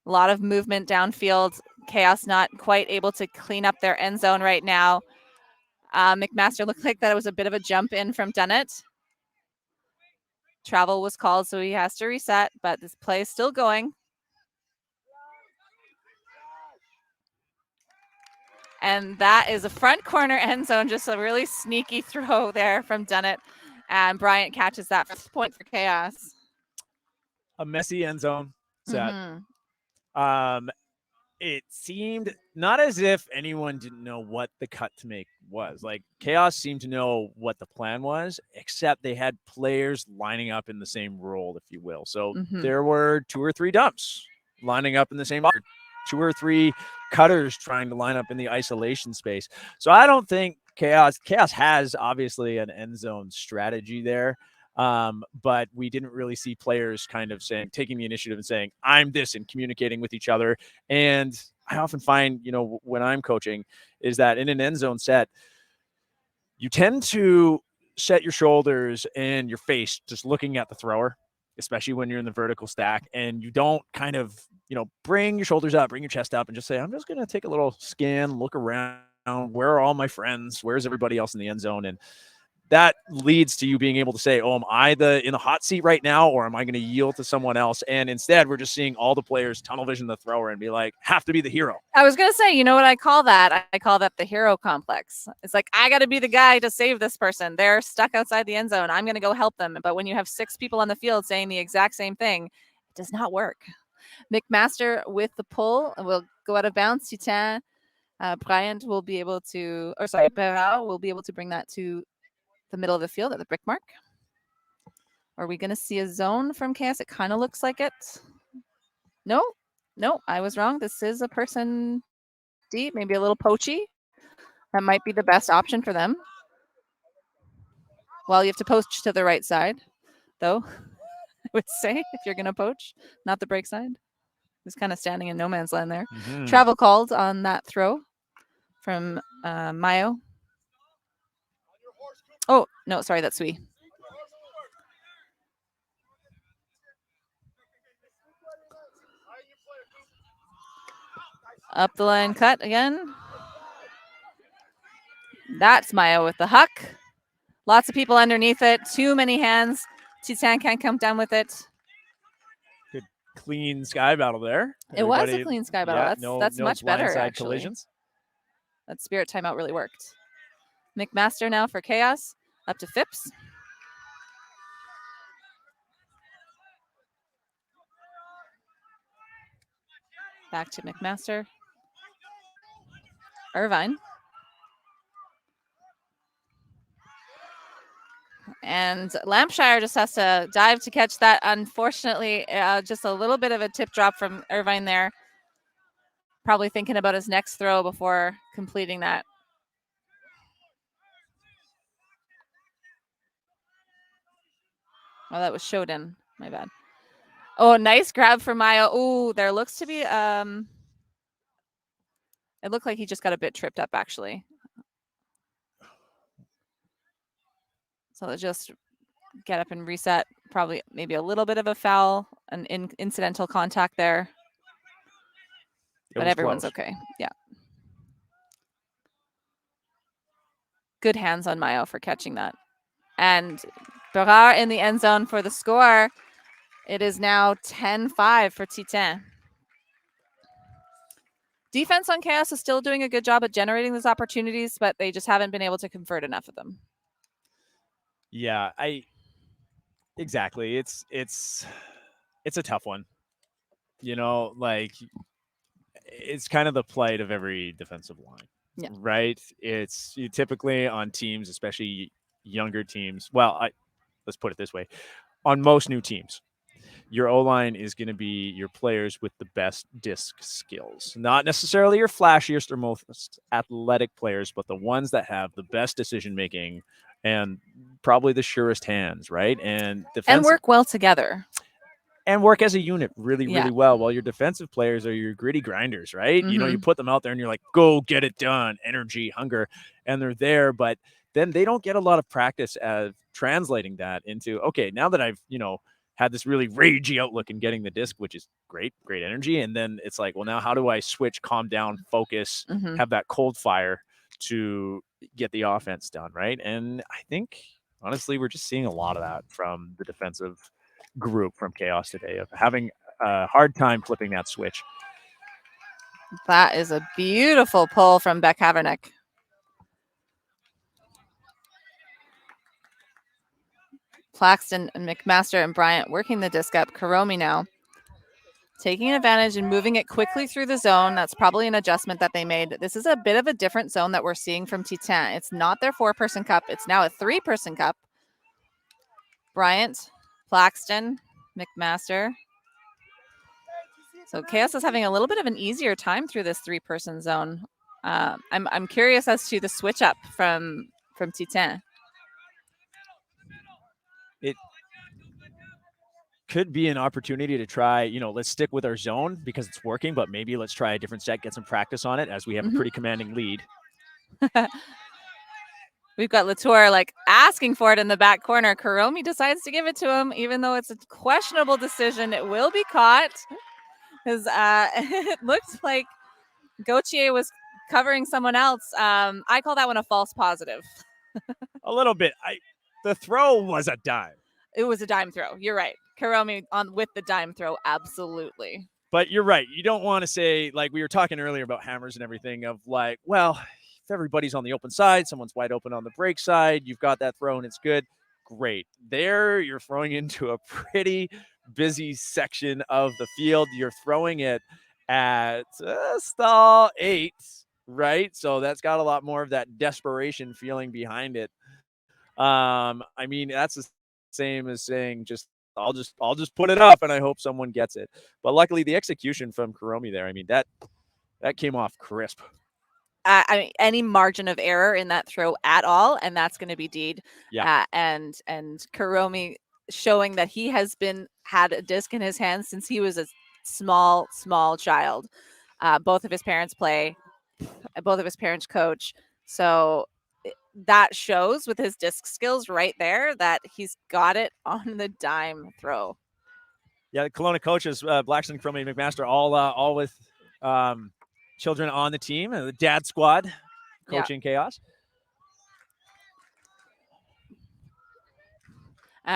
A lot of movement downfield. Khaos not quite able to clean up their end zone right now. McMaster looked like that it was a bit of a jump in from Dunnett. Travel was called, so he has to reset, but this play is still going. And that is a front corner end zone, just a really sneaky throw there from Dunnett. And Bryant catches that first point for Khaos.
A messy end zone set. It seemed not as if anyone didn't know what the cut to make was. Like, Khaos seemed to know what the plan was, except they had players lining up in the same role, if you will. So there were 2 or 3 dumps lining up in the same, 2 or 3 cutters trying to line up in the isolation space. So I don't think Khaos has obviously an end zone strategy there. But we didn't really see players kind of taking the initiative and saying, I'm this, and communicating with each other. And I often find, when I'm coaching, is that in an end zone set, you tend to set your shoulders and your face just looking at the thrower, especially when you're in the vertical stack, and you don't kind of, bring your shoulders up, bring your chest up, and just say, I'm just going to take a little scan, look around. Where are all my friends? Where's everybody else in the end zone? And that leads to you being able to say, oh, am I in the hot seat right now, or am I going to yield to someone else? And instead, we're just seeing all the players tunnel vision the thrower and be like, have to be the hero.
I was going to say, you know what I call that? I call that the hero complex. It's like, I got to be the guy to save this person. They're stuck outside the end zone. I'm going to go help them. But when you have 6 people on the field saying the exact same thing, it does not work. McMaster with the pull will go out of bounds. Titane, Bryant will be able to, Berard will be able to bring that to the middle of the field at the brick mark. Are we going to see a zone from Khaos? It kind of looks like it. No, I was wrong. This is a person deep, maybe a little poachy. That might be the best option for them. Well, you have to poach to the right side, though, I would say, if you're going to poach, not the break side. He's kind of standing in no man's land there.
Mm-hmm.
Travel called on that throw from Mayo. Oh, no, sorry, that's Sui. Up the line cut again. That's Mayo with the huck. Lots of people underneath it. Too many hands. Titane can't come down with it.
Good clean sky battle there.
It was a clean sky battle.
Yeah,
that's
no
much better, actually.
collisions.
That spirit timeout really worked. McMaster now for Khaos. Up to Phipps. Back to McMaster. Irvine. And Lampshire just has to dive to catch that. Unfortunately, just a little bit of a tip drop from Irvine there. Probably thinking about his next throw before completing that. Oh, that was Shoden. My bad. Oh, nice grab for Maya. Oh, there looks to be it looked like he just got a bit tripped up, actually. So let's just get up and reset. Probably maybe a little bit of a foul, an incidental contact there. But everyone's close. Okay. Yeah. Good hands on Mayo for catching that. And Berard in the end zone for the score. It is now 10-5 for Titane. Defense on Khaos is still doing a good job at generating those opportunities, but they just haven't been able to convert enough of them.
Yeah, exactly. It's a tough one. Like it's kind of the plight of every defensive line, right? It's typically on teams, especially younger teams. Well, let's put it this way: on most new teams, your O-line is going to be your players with the best disc skills. Not necessarily your flashiest or most athletic players, but the ones that have the best decision-making and probably the surest hands, right? And
work well together.
And work as a unit really well. While your defensive players are your gritty grinders, right?
Mm-hmm.
You put them out there and you're like, go get it done, energy, hunger, and they're there, but then they don't get a lot of practice at translating that into, okay, now that I've, had this really ragey outlook in getting the disc, which is great energy. And then it's like, well, now how do I switch, calm down, focus, have that cold fire to get the offense done, right? And I think, honestly, we're just seeing a lot of that from the defensive group from Khaos today, of having a hard time flipping that switch.
That is a beautiful pull from Beck Havernick. Claxton and McMaster and Bryant working the disc up. Karomi now taking advantage and moving it quickly through the zone. That's probably an adjustment that they made. This is a bit of a different zone that we're seeing from Titane. It's not their 4-person cup. It's now a 3-person cup. Bryant, Claxton, McMaster. So Khaos is having a little bit of an easier time through this 3-person zone. I'm curious as to the switch up from Titane.
It could be an opportunity to try, let's stick with our zone because it's working, but maybe let's try a different set, get some practice on it as we have a pretty commanding lead.
We've got Latour like asking for it in the back corner. Kuromi decides to give it to him, even though it's a questionable decision. It will be caught because it looked like Gauthier was covering someone else. I call that one a false positive.
A little bit. The throw was a dime.
It was a dime throw. You're right. Kuromi on with the dime throw, absolutely.
But you're right. You don't want to say, like we were talking earlier about hammers and everything, of like, well, if everybody's on the open side, someone's wide open on the break side, you've got that throw and it's good. Great. There, you're throwing into a pretty busy section of the field. You're throwing it at stall 8, right? So that's got a lot more of that desperation feeling behind it. I mean, that's the same as saying I'll just put it up and I hope someone gets it. But luckily the execution from Kuromi there, I mean, that came off crisp.
I mean, any margin of error in that throw at all, and that's going to be Deed.
Yeah.
And Kuromi showing that he has had a disc in his hand since he was a small child. Both of his parents play, both of his parents coach. So that shows with his disc skills right there that he's got it on the dime throw.
Yeah, the Kelowna coaches, Blackson, Kuromi, and McMaster, all with children on the team, the dad squad coaching Khaos.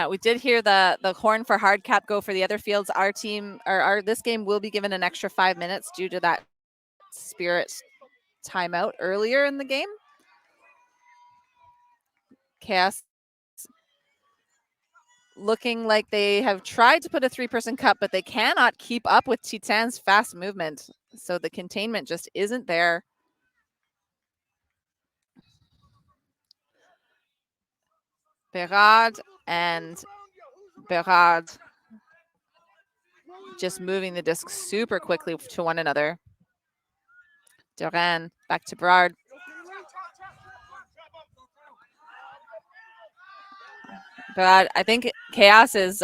We did hear the horn for hard cap go for the other fields. Our team, or this game, will be given an extra 5 minutes due to that Spirit timeout earlier in the game. Khaos looking like they have tried to put a 3-person cup, but they cannot keep up with Titane's fast movement. So the containment just isn't there. Berard just moving the disc super quickly to one another. Duran back to Berard. But I think Khaos's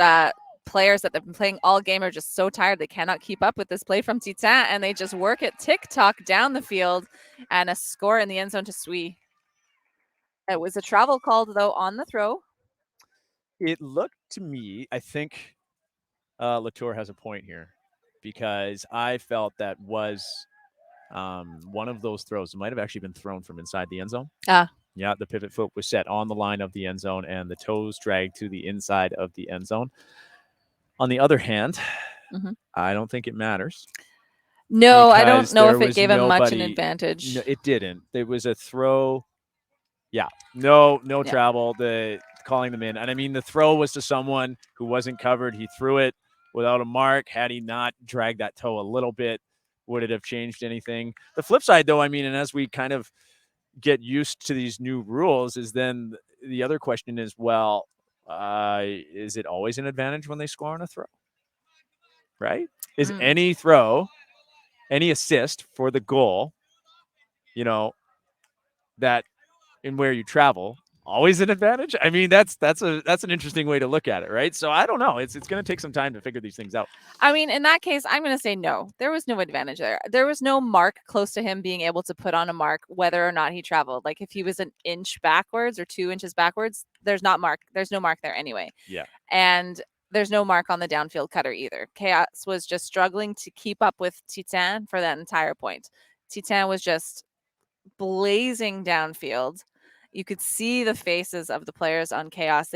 players that have been playing all game are just so tired they cannot keep up with this play from Titane, and they just work it tick-tock down the field, and a score in the end zone to Sui. It was a travel called, though, on the throw.
It looked to me, I think Latour has a point here, because I felt that was one of those throws. It might have actually been thrown from inside the end zone. Yeah, the pivot foot was set on the line of the end zone, and the toes dragged to the inside of the end zone. On the other hand, I don't think it matters.
No, I don't know if it gave him much an advantage.
No, it didn't. It was a throw. Yeah, no travel. Calling them in, and I mean the throw was to someone who wasn't covered. He threw it without a mark. Had he not dragged that toe a little bit, would it have changed anything? The flip side, though, I mean, and as we kind of get used to these new rules, is then the other question is, well, is it always an advantage when they score on a throw? Right? Is any throw, any assist for the goal, that in where you travel, always an advantage? I mean, that's an interesting way to look at it, right? So I don't know. It's going to take some time to figure these things out.
I mean, in that case, I'm going to say no. There was no advantage there. There was no mark close to him being able to put on a mark whether or not he traveled. Like if he was an inch backwards or 2 inches backwards, there's no mark there anyway.
Yeah.
And there's no mark on the downfield cutter either. Khaos was just struggling to keep up with Titane for that entire point. Titane was just blazing downfield. You could see the faces of the players on Khaos.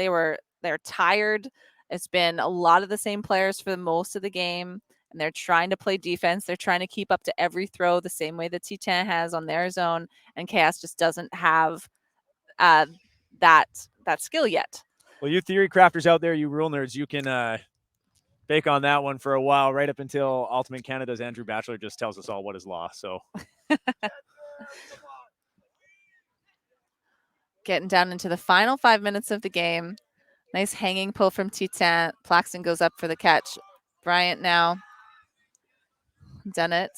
They're tired. It's been a lot of the same players for most of the game, and they're trying to play defense. They're trying to keep up to every throw the same way that Titane has on their zone, and Khaos just doesn't have that skill yet.
Well, you theory crafters out there, you rule nerds, you can bake on that one for a while, right up until Ultimate Canada's Andrew Batchelor just tells us all what is law. So
getting down into the final 5 minutes of the game. Nice hanging pull from Titane. Plaxton goes up for the catch. Bryant now done it.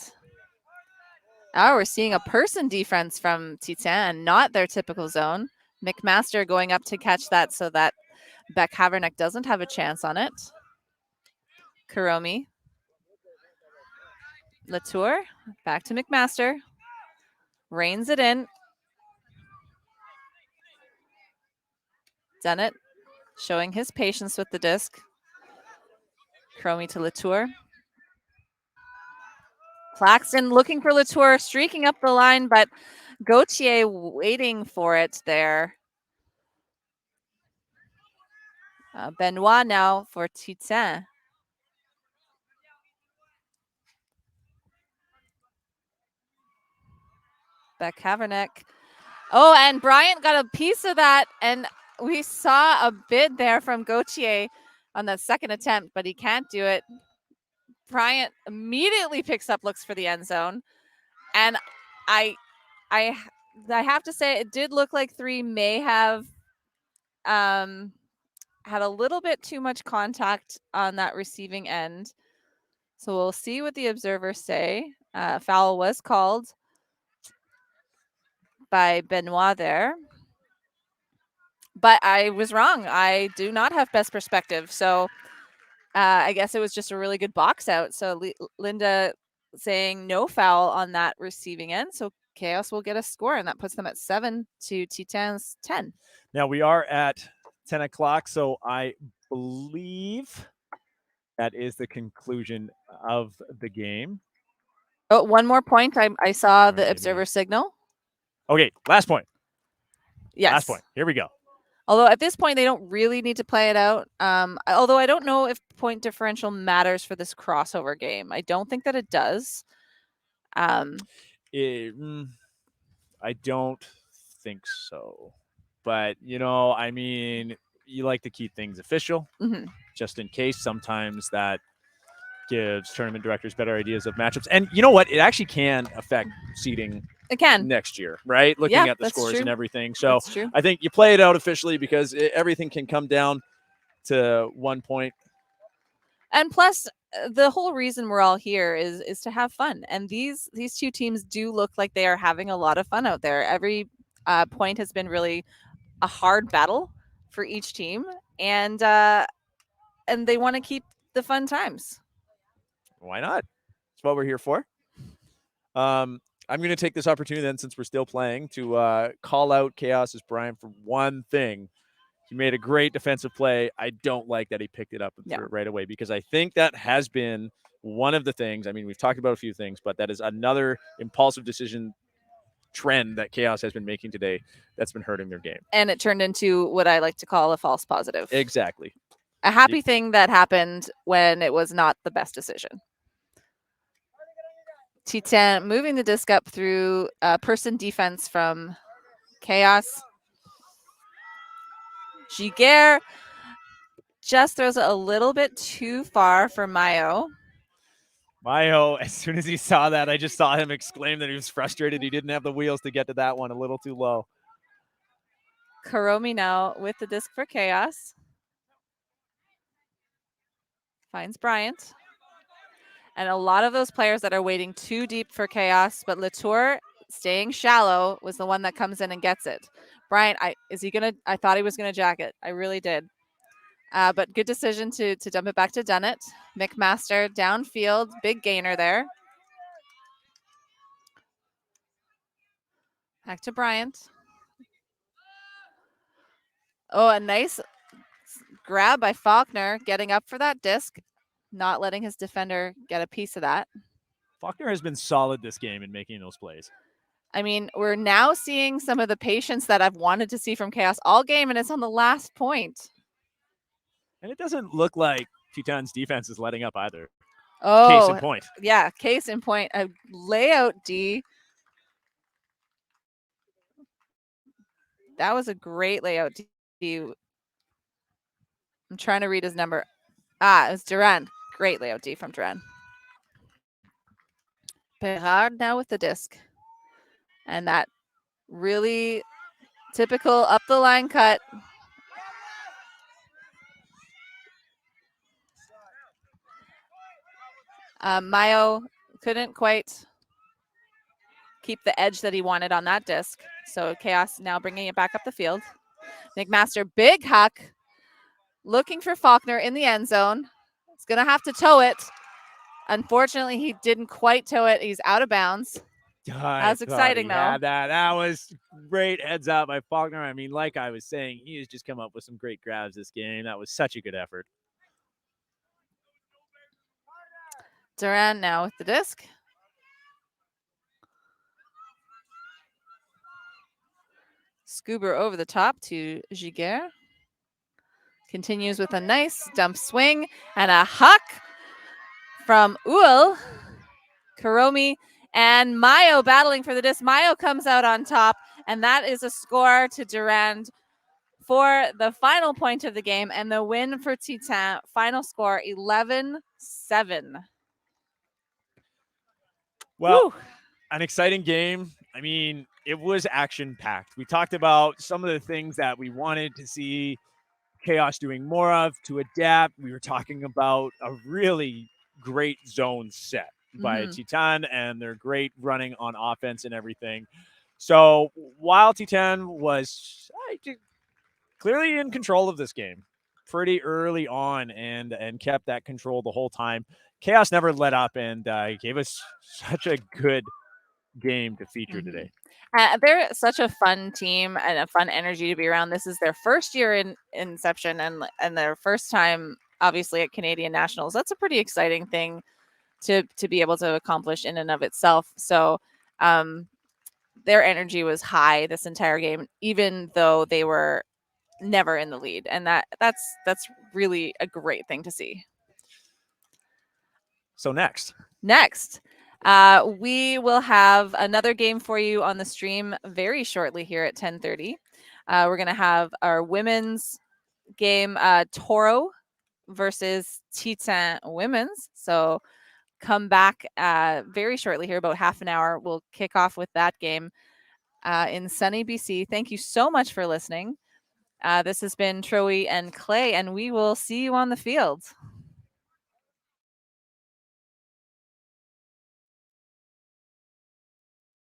Oh, we're seeing a person defense from Titane, not their typical zone. McMaster going up to catch that so that Beck Haverneck doesn't have a chance on it. Kuromi. Latour back to McMaster. Reins it in. Dennett showing his patience with the disc. Cromie to Latour. Claxton looking for Latour, streaking up the line, but Gauthier waiting for it there. Benoit now for Titane. Beck Haverneck. Oh, and Bryant got a piece of that, and we saw a bid there from Gauthier on that second attempt, but he can't do it. Bryant immediately picks up, looks for the end zone, and I have to say it did look like 3 may have had a little bit too much contact on that receiving end. So we'll see what the observers say. Foul was called by Benoit there. But I was wrong. I do not have best perspective. So I guess it was just a really good box out. So Linda saying no foul on that receiving end. So Khaos will get a score, and that puts them at 7 to Titane's 10.
Now we are at 10 o'clock, so I believe that is the conclusion of the game.
Oh, one more point. I saw the
maybe.
observer signal.
Okay, last point.
Yes.
Last point. Here we go.
Although at this point, they don't really need to play it out. Although I don't know if point differential matters for this crossover game. I don't think that it does.
I don't think so. But, I mean, you like to keep things official just in case. Sometimes that gives tournament directors better ideas of matchups. And you know what? It actually can affect seeding next year, right? Looking at the scores and everything. So I think you play it out officially because everything can come down to 1 point.
And plus, the whole reason we're all here is to have fun. And these 2 teams do look like they are having a lot of fun out there. Every point has been really a hard battle for each team, and they want to keep the fun times.
Why not? That's what we're here for. I'm going to take this opportunity then, since we're still playing, to call out Khaos' Brian for one thing. He made a great defensive play. I don't like that he picked it up and threw it right away, because I think that has been one of the things. I mean, we've talked about a few things, but that is another impulsive decision trend that Khaos has been making today that's been hurting their game.
And it turned into what I like to call a false positive.
Exactly.
A happy thing that happened when it was not the best decision. Titane moving the disc up through person defense from Khaos. Giguère just throws it a little bit too far for Mayo.
Mayo, as soon as he saw that, I just saw him exclaim that he was frustrated he didn't have the wheels to get to that one, a little too low.
Cromie now with the disc for Khaos. Finds Bryant. And a lot of those players that are waiting too deep for Khaos, but Latour staying shallow was the one that comes in and gets it. Bryant, I thought he was gonna jack it. I really did. But good decision to dump it back to Dennett. McMaster downfield, big gainer there. Back to Bryant. Oh, a nice grab by Faulkner, getting up for that disc, not letting his defender get a piece of that.
Faulkner has been solid this game in making those plays.
I mean, we're now seeing some of the patience that I've wanted to see from Khaos all game, and it's on the last point.
And it doesn't look like Titane's defense is letting up either.
Oh,
case in point.
Yeah, case in point. A layout D. That was a great layout D. I'm trying to read his number. It was Duran. Great layout D from Duran. Perard now with the disc. And that really typical up the line cut. Mayo couldn't quite keep the edge that he wanted on that disc. So Khaos now bringing it back up the field. McMaster, big huck, looking for Faulkner in the end zone. He's going to have to tow it. Unfortunately, he didn't quite tow it. He's out of bounds. That's exciting, though.
Yeah, that was great heads up by Faulkner. I mean, like I was saying, he has just come up with some great grabs this game. That was such a good effort.
Durand now with the disc. Scuba over the top to Giguère. Continues with a nice dump swing and a huck from Uhl. Karomi and Mayo battling for the disc. Mayo comes out on top, and that is a score to Durand for the final point of the game and the win for Titane. Final score 11-7.
Well,
Woo.
an exciting game. I mean, it was action packed. We talked about some of the things that we wanted to see Khaos doing more of to adapt. We were talking about a really great zone set by Titane, and they're great running on offense and everything. So while Titane was clearly in control of this game pretty early on and kept that control the whole time, Khaos never let up and gave us such a good game to feature today.
They're such a fun team and a fun energy to be around. This is their first year in inception and their first time, obviously, at Canadian Nationals. That's a pretty exciting thing to be able to accomplish in and of itself. So their energy was high this entire game, even though they were never in the lead, and that's really a great thing to see.
So next,
we will have another game for you on the stream very shortly here at 10:30. We're going to have our women's game, Toro versus Titane women's. So come back very shortly here, about half an hour. We'll kick off with that game in sunny BC. Thank you so much for listening. This has been Troy and Clay, and we will see you on the field.